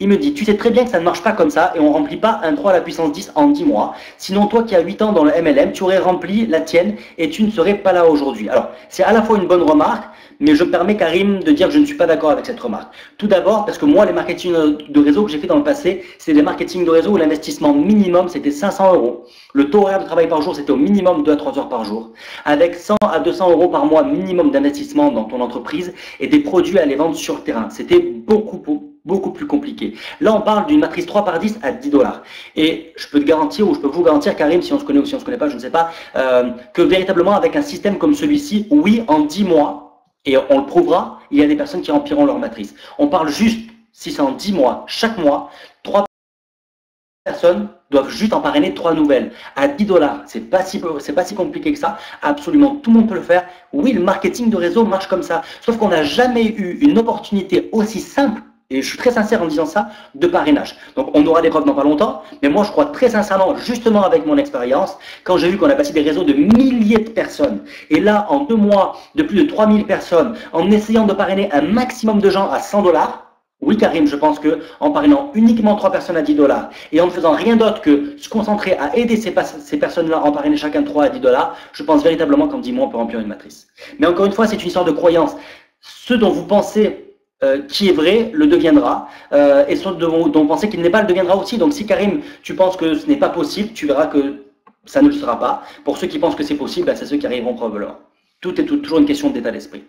Il me dit, tu sais très bien que ça ne marche pas comme ça et on ne remplit pas un 3 à la puissance 10 en 10 mois. Sinon, toi qui as 8 ans dans le MLM, tu aurais rempli la tienne et tu ne serais pas là aujourd'hui. Alors, c'est à la fois une bonne remarque, mais je me permets, Karim, de dire que je ne suis pas d'accord avec cette remarque. Tout d'abord, parce que moi, les marketing de réseau que j'ai fait dans le passé, c'est des marketing de réseau où l'investissement minimum, c'était 500 €. Le taux horaire de travail par jour, c'était au minimum 2 à 3 heures par jour. Avec 100 à 200 € par mois minimum d'investissement dans ton entreprise et des produits à les vendre sur le terrain. C'était beaucoup plus compliqué. Là, on parle d'une matrice 3 par 10 à 10 $. Et je peux te garantir, ou je peux vous garantir, Karim, si on se connaît ou si on ne se connaît pas, je ne sais pas, que véritablement, avec un système comme celui-ci, oui, en 10 mois, et on le prouvera, il y a des personnes qui rempliront leur matrice. On parle juste, si c'est en 10 mois, chaque mois, 3 personnes doivent juste en parrainer 3 nouvelles. À 10 $, c'est pas si compliqué que ça. Absolument tout le monde peut le faire. Oui, le marketing de réseau marche comme ça. Sauf qu'on n'a jamais eu une opportunité aussi simple, et je suis très sincère en disant ça, de parrainage. Donc on aura des preuves dans pas longtemps, mais moi je crois très sincèrement, justement avec mon expérience, quand j'ai vu qu'on a passé des réseaux de milliers de personnes, et là en 2 mois, de plus de 3000 personnes, en essayant de parrainer un maximum de gens à 100 $, Oui, Karim, je pense que en parrainant uniquement 3 personnes à 10 dollars et en ne faisant rien d'autre que se concentrer à aider ces personnes-là en parrainer chacun 3 à 10 dollars, je pense véritablement qu'en 10 mois, on peut remplir une matrice. Mais encore une fois, c'est une histoire de croyance. Ce dont vous pensez qui est vrai, le deviendra, et ce dont vous pensez qu'il n'est pas, le deviendra aussi. Donc si Karim, tu penses que ce n'est pas possible, tu verras que ça ne le sera pas. Pour ceux qui pensent que c'est possible, ben, c'est ceux qui arriveront probablement. Tout est toujours une question d'état d'esprit.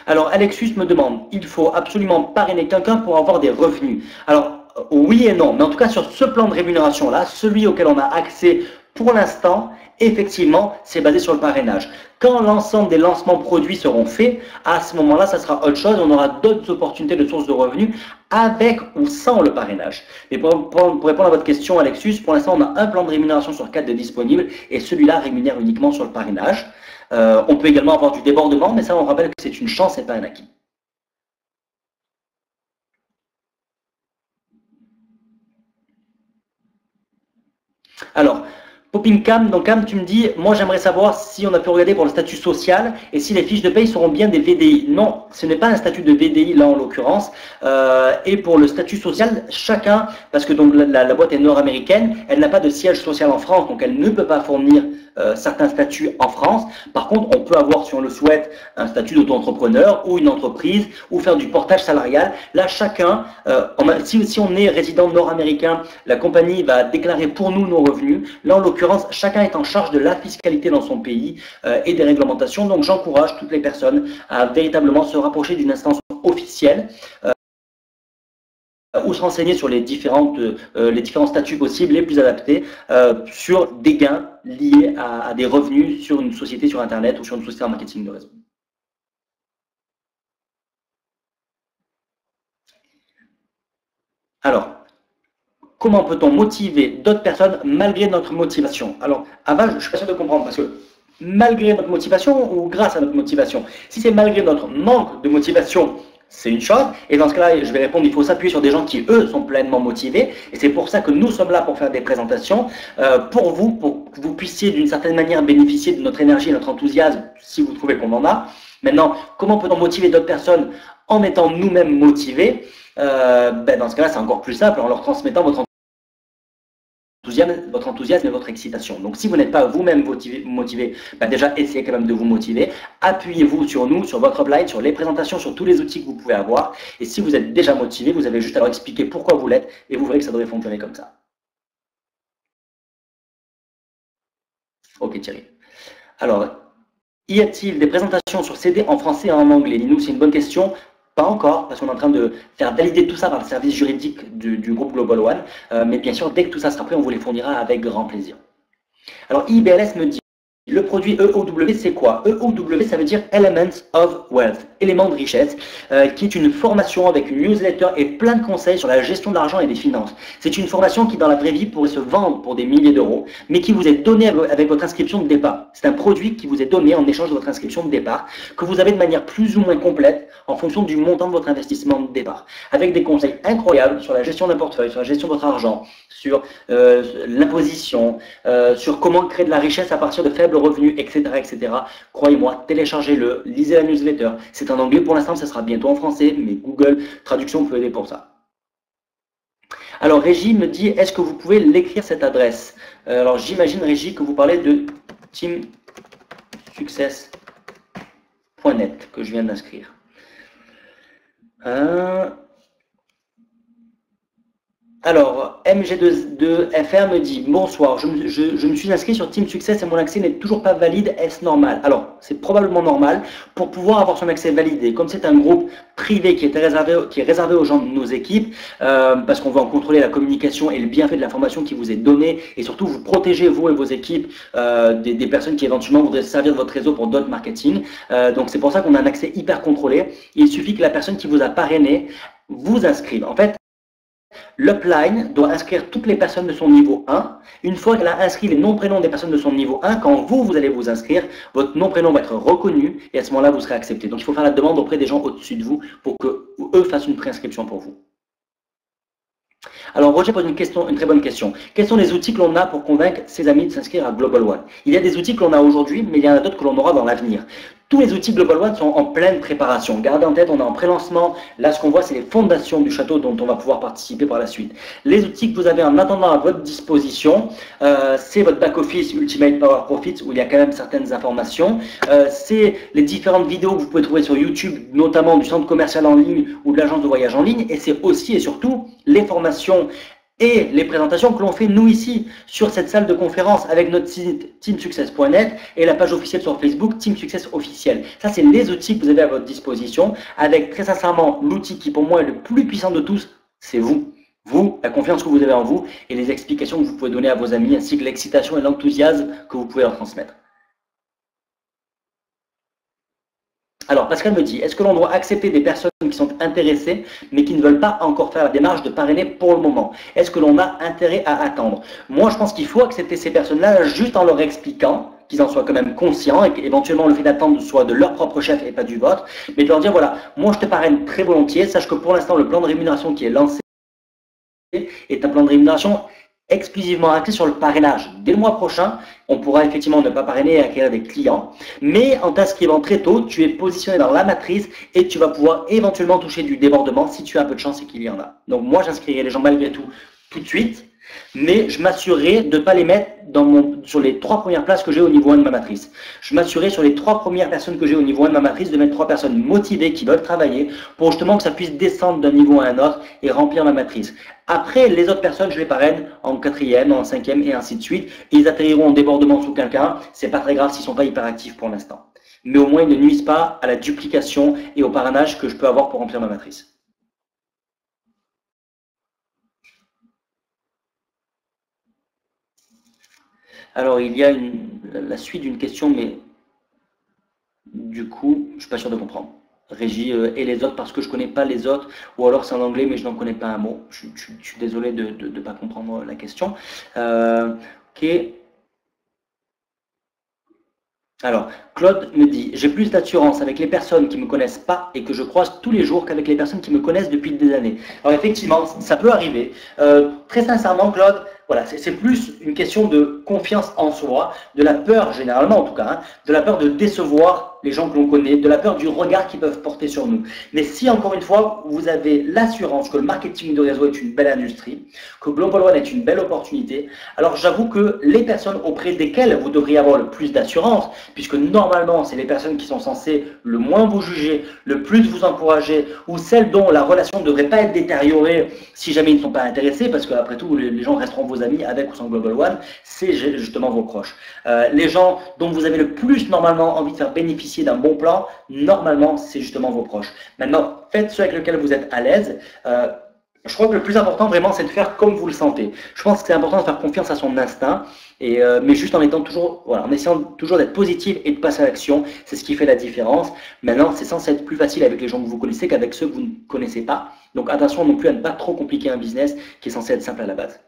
Alors, Alexus me demande, il faut absolument parrainer quelqu'un pour avoir des revenus. Alors, oui et non, mais en tout cas, sur ce plan de rémunération-là, celui auquel on a accès pour l'instant, effectivement, c'est basé sur le parrainage. Quand l'ensemble des lancements produits seront faits, à ce moment-là, ça sera autre chose. On aura d'autres opportunités de sources de revenus avec ou sans le parrainage. Mais pour répondre à votre question, Alexus, pour l'instant, on a un plan de rémunération sur 4 de disponible et celui-là rémunère uniquement sur le parrainage. On peut également avoir du débordement, mais ça, on rappelle que c'est une chance et pas un acquis. Alors, Popping Cam, donc Cam, tu me dis, moi j'aimerais savoir si on a pu regarder pour le statut social et si les fiches de paye seront bien des VDI. Non, ce n'est pas un statut de VDI là en l'occurrence. Et pour le statut social, chacun, parce que donc la boîte est nord-américaine, elle n'a pas de siège social en France, donc elle ne peut pas fournir certains statuts en France. Par contre, on peut avoir, si on le souhaite, un statut d'auto-entrepreneur ou une entreprise ou faire du portage salarial. Là, chacun, si on est résident nord-américain, la compagnie va déclarer pour nous nos revenus. Là, en l'occurrence, chacun est en charge de la fiscalité dans son pays et des réglementations. Donc, j'encourage toutes les personnes à véritablement se rapprocher d'une instance officielle ou se renseigner sur les différents statuts possibles, les plus adaptés, sur des gains liés à des revenus sur une société sur Internet ou sur une société en marketing de réseau. Alors, comment peut-on motiver d'autres personnes malgré notre motivation? Alors, avant, je suis pas sûr de comprendre parce que malgré notre motivation ou grâce à notre motivation? Si c'est malgré notre manque de motivation, c'est une chose. Et dans ce cas-là, je vais répondre, il faut s'appuyer sur des gens qui, eux, sont pleinement motivés. Et c'est pour ça que nous sommes là pour faire des présentations pour que vous puissiez d'une certaine manière bénéficier de notre énergie et notre enthousiasme si vous trouvez qu'on en a. Maintenant, comment peut-on motiver d'autres personnes en étant nous-mêmes motivés? Dans ce cas-là, c'est encore plus simple en leur transmettant votre enthousiasme et votre excitation. Donc, si vous n'êtes pas vous-même motivé, déjà, essayez quand même de vous motiver. Appuyez-vous sur nous, sur votre upline, sur les présentations, sur tous les outils que vous pouvez avoir. Et si vous êtes déjà motivé, vous avez juste à leur expliquer pourquoi vous l'êtes et vous verrez que ça devrait fonctionner comme ça. Ok, Thierry. Alors, y a-t-il des présentations sur CD en français et en anglais? Dis-nous, c'est une bonne question. Pas encore, parce qu'on est en train de faire valider tout ça par le service juridique du groupe Global One. Mais bien sûr, dès que tout ça sera prêt, on vous les fournira avec grand plaisir. Alors, IBLS me dit, le produit EOW, c'est quoi? EOW, ça veut dire Elements of Wealth, éléments de richesse, qui est une formation avec une newsletter et plein de conseils sur la gestion de l'argent et des finances. C'est une formation qui, dans la vraie vie, pourrait se vendre pour des milliers d'euros, mais qui vous est donnée avec votre inscription de départ. C'est un produit qui vous est donné en échange de votre inscription de départ, que vous avez de manière plus ou moins complète en fonction du montant de votre investissement de départ, avec des conseils incroyables sur la gestion d'un portefeuille, sur la gestion de votre argent, sur l'imposition, sur comment créer de la richesse à partir de faibles revenus, etc. etc. Croyez-moi, téléchargez-le, lisez la newsletter. C'est en anglais pour l'instant, ça sera bientôt en français, mais Google Traduction peut aider pour ça. Alors, Régie me dit, est-ce que vous pouvez l'écrire cette adresse? Alors, j'imagine, Régie, que vous parlez de teamsuccess.net que je viens d'inscrire. Alors, MG2FR me dit, bonsoir, je me suis inscrit sur Team Success et mon accès n'est toujours pas valide, est-ce normal? Alors, c'est probablement normal pour pouvoir avoir son accès validé. Comme c'est un groupe privé qui est réservé aux gens de nos équipes, parce qu'on veut en contrôler la communication et le bienfait de l'information qui vous est donnée, et surtout vous protéger, vous et vos équipes, des personnes qui éventuellement voudraient se servir de votre réseau pour d'autres marketing. Donc, c'est pour ça qu'on a un accès hyper contrôlé. Il suffit que la personne qui vous a parrainé vous inscrive. En fait, l'upline doit inscrire toutes les personnes de son niveau 1. Une fois qu'elle a inscrit les noms-prénoms des personnes de son niveau 1, quand vous allez vous inscrire, votre nom-prénom va être reconnu et à ce moment-là, vous serez accepté. Donc, il faut faire la demande auprès des gens au-dessus de vous pour qu'eux fassent une préinscription pour vous. Alors, Roger pose une très bonne question. Quels sont les outils que l'on a pour convaincre ses amis de s'inscrire à Global One? Il y a des outils que l'on a aujourd'hui, mais il y en a d'autres que l'on aura dans l'avenir. Tous les outils Global One sont en pleine préparation. Gardez en tête, on est en pré-lancement. Là, ce qu'on voit, c'est les fondations du château dont on va pouvoir participer par la suite. Les outils que vous avez en attendant à votre disposition, c'est votre back-office Ultimate Power Profits où il y a quand même certaines informations. C'est les différentes vidéos que vous pouvez trouver sur YouTube, notamment du centre commercial en ligne ou de l'agence de voyage en ligne. Et c'est aussi et surtout les formations et les présentations que l'on fait nous ici sur cette salle de conférence avec notre site teamsuccess.net et la page officielle sur Facebook Team Success officiel. Ça, c'est les outils que vous avez à votre disposition avec très sincèrement l'outil qui pour moi est le plus puissant de tous, c'est vous. Vous, la confiance que vous avez en vous et les explications que vous pouvez donner à vos amis ainsi que l'excitation et l'enthousiasme que vous pouvez leur transmettre. Alors, Pascal me dit, est-ce que l'on doit accepter des personnes qui sont intéressées, mais qui ne veulent pas encore faire la démarche de parrainer pour le moment? Est-ce que l'on a intérêt à attendre? Moi, je pense qu'il faut accepter ces personnes-là juste en leur expliquant, qu'ils en soient quand même conscients, et qu'éventuellement le fait d'attendre soit de leur propre chef et pas du vôtre, mais de leur dire, voilà, moi je te parraine très volontiers, sache que pour l'instant, le plan de rémunération qui est lancé est un plan de rémunération exclusivement axé sur le parrainage. Dès le mois prochain, on pourra effectivement ne pas parrainer et acquérir des clients, mais en t'inscrivant très tôt, tu es positionné dans la matrice et tu vas pouvoir éventuellement toucher du débordement si tu as un peu de chance et qu'il y en a. Donc moi, j'inscrirai les gens malgré tout de suite, mais je m'assurerai de ne pas les mettre sur les 3 premières places que j'ai au niveau 1 de ma matrice. Je m'assurerai sur les 3 premières personnes que j'ai au niveau 1 de ma matrice de mettre 3 personnes motivées qui veulent travailler pour justement que ça puisse descendre d'un niveau à un autre et remplir ma matrice. Après, les autres personnes, je les parraine en 4e, en 5e et ainsi de suite. Ils atterriront en débordement sous quelqu'un. C'est pas très grave s'ils ne sont pas hyper actifs pour l'instant. Mais au moins, ils ne nuisent pas à la duplication et au parrainage que je peux avoir pour remplir ma matrice. Alors, il y a la suite d'une question, mais du coup, je ne suis pas sûr de comprendre. Régie et les autres, parce que je ne connais pas les autres, ou alors c'est en anglais, mais je n'en connais pas un mot. Je suis désolé de ne pas comprendre la question. Ok. Alors, Claude me dit, j'ai plus d'assurance avec les personnes qui ne me connaissent pas et que je croise tous les jours qu'avec les personnes qui me connaissent depuis des années. Alors effectivement, ça peut arriver. Très sincèrement, Claude, voilà, c'est plus une question de confiance en soi, de la peur, généralement en tout cas, hein, de la peur de décevoir les gens que l'on connaît, de la peur du regard qu'ils peuvent porter sur nous. Mais si, encore une fois, vous avez l'assurance que le marketing de réseau est une belle industrie, que Global One est une belle opportunité, alors j'avoue que les personnes auprès desquelles vous devriez avoir le plus d'assurance, puisque normalement, c'est les personnes qui sont censées le moins vous juger, le plus vous encourager, ou celles dont la relation ne devrait pas être détériorée si jamais ils ne sont pas intéressés, parce qu'après tout, les gens resteront vos amis avec ou sans Global One, c'est justement vos proches. Les gens dont vous avez le plus normalement envie de faire bénéficier d'un bon plan, normalement, c'est justement vos proches. Maintenant, faites ceux avec lesquels vous êtes à l'aise. Je crois que le plus important, vraiment, c'est de faire comme vous le sentez. Je pense que c'est important de faire confiance à son instinct, mais juste en étant toujours, voilà, en essayant toujours d'être positif et de passer à l'action. C'est ce qui fait la différence. Maintenant, c'est censé être plus facile avec les gens que vous connaissez qu'avec ceux que vous ne connaissez pas. Donc, attention non plus à ne pas trop compliquer un business qui est censé être simple à la base.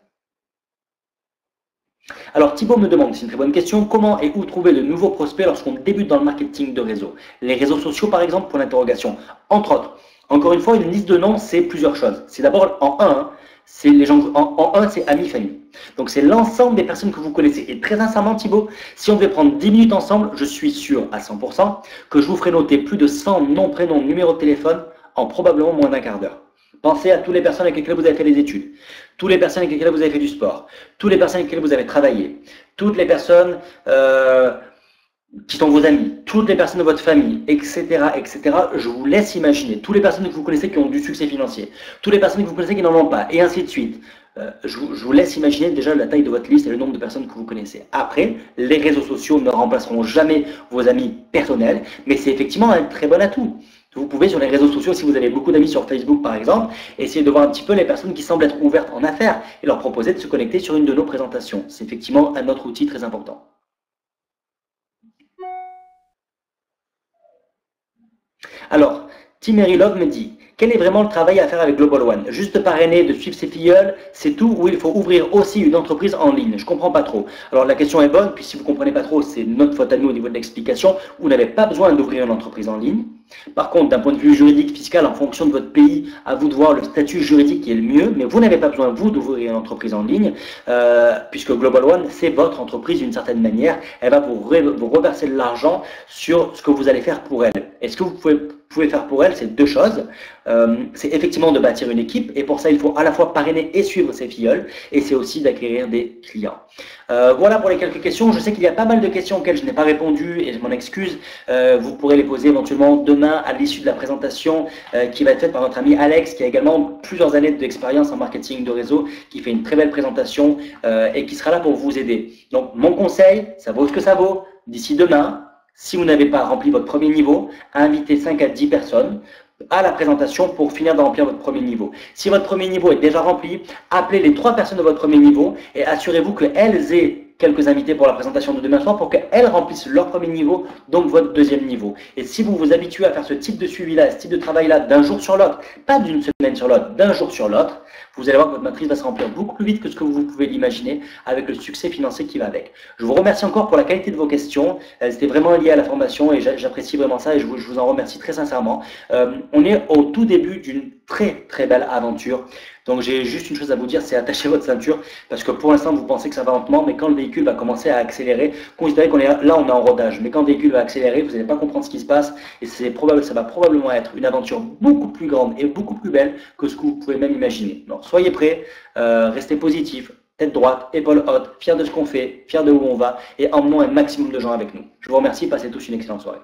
Alors Thibaut me demande, c'est une très bonne question, comment et où trouver de nouveaux prospects lorsqu'on débute dans le marketing de réseau? Les réseaux sociaux par exemple, pour l'interrogation. Entre autres, encore une fois, une liste de noms, c'est plusieurs choses. C'est d'abord en 1, c'est les gens en 1, c'est amis, famille. Donc c'est l'ensemble des personnes que vous connaissez. Et très sincèrement Thibaut, si on devait prendre 10 minutes ensemble, je suis sûr à 100% que je vous ferai noter plus de 100 noms, prénoms, numéros de téléphone en probablement moins d'un quart d'heure. Pensez à toutes les personnes avec lesquelles vous avez fait des études, toutes les personnes avec lesquelles vous avez fait du sport, toutes les personnes avec lesquelles vous avez travaillé, toutes les personnes qui sont vos amis, toutes les personnes de votre famille, etc., etc. Je vous laisse imaginer. Toutes les personnes que vous connaissez qui ont du succès financier, toutes les personnes que vous connaissez qui n'en ont pas, et ainsi de suite. Je vous laisse imaginer déjà la taille de votre liste et le nombre de personnes que vous connaissez. Après, les réseaux sociaux ne remplaceront jamais vos amis personnels, mais c'est effectivement un très bon atout. Vous pouvez sur les réseaux sociaux, si vous avez beaucoup d'amis sur Facebook par exemple, essayer de voir un petit peu les personnes qui semblent être ouvertes en affaires et leur proposer de se connecter sur une de nos présentations. C'est effectivement un autre outil très important. Alors, Timery Love me dit, quel est vraiment le travail à faire avec Global One? Juste parrainer, de suivre ses filleuls, c'est tout, ou il faut ouvrir aussi une entreprise en ligne? Je ne comprends pas trop. Alors la question est bonne, puis si vous ne comprenez pas trop, c'est notre faute à nous au niveau de l'explication. Vous n'avez pas besoin d'ouvrir une entreprise en ligne. Par contre, d'un point de vue juridique, fiscal, en fonction de votre pays, à vous de voir le statut juridique qui est le mieux, mais vous n'avez pas besoin, vous, d'ouvrir une entreprise en ligne, puisque Global One, c'est votre entreprise d'une certaine manière. Elle va vous reverser de l'argent sur ce que vous allez faire pour elle. Et ce que vous pouvez faire pour elle, c'est deux choses. C'est effectivement de bâtir une équipe, et pour ça, il faut à la fois parrainer et suivre ses filleuls, et c'est aussi d'acquérir des clients. Voilà pour les quelques questions. Je sais qu'il y a pas mal de questions auxquelles je n'ai pas répondu, et je m'en excuse. Vous pourrez les poser éventuellement demain à l'issue de la présentation qui va être faite par notre ami Alex, qui a également plusieurs années d'expérience en marketing de réseau, qui fait une très belle présentation et qui sera là pour vous aider. Donc, mon conseil, ça vaut ce que ça vaut. D'ici demain, si vous n'avez pas rempli votre premier niveau, invitez 5 à 10 personnes à la présentation pour finir de remplir votre premier niveau. Si votre premier niveau est déjà rempli, appelez les 3 personnes de votre premier niveau et assurez-vous qu'elles aient quelques invités pour la présentation de demain soir pour qu'elles remplissent leur premier niveau, donc votre deuxième niveau. Et si vous vous habituez à faire ce type de suivi-là, ce type de travail-là d'un jour sur l'autre, pas d'une semaine sur l'autre, d'un jour sur l'autre, vous allez voir que votre matrice va se remplir beaucoup plus vite que ce que vous pouvez l'imaginer avec le succès financier qui va avec. Je vous remercie encore pour la qualité de vos questions. C'était vraiment lié à la formation et j'apprécie vraiment ça et je vous en remercie très sincèrement. On est au tout début d'une très belle aventure. Donc j'ai juste une chose à vous dire, c'est attacher votre ceinture parce que pour l'instant vous pensez que ça va lentement, mais quand le véhicule va commencer à accélérer, considérez qu'on est là, on est en rodage, mais quand le véhicule va accélérer, vous n'allez pas comprendre ce qui se passe et ça va probablement être une aventure beaucoup plus grande et beaucoup plus belle que ce que vous pouvez même imaginer. Donc soyez prêts, restez positifs, tête droite, épaules hautes, fiers de ce qu'on fait, fiers de où on va et emmenons un maximum de gens avec nous. Je vous remercie, passez tous une excellente soirée.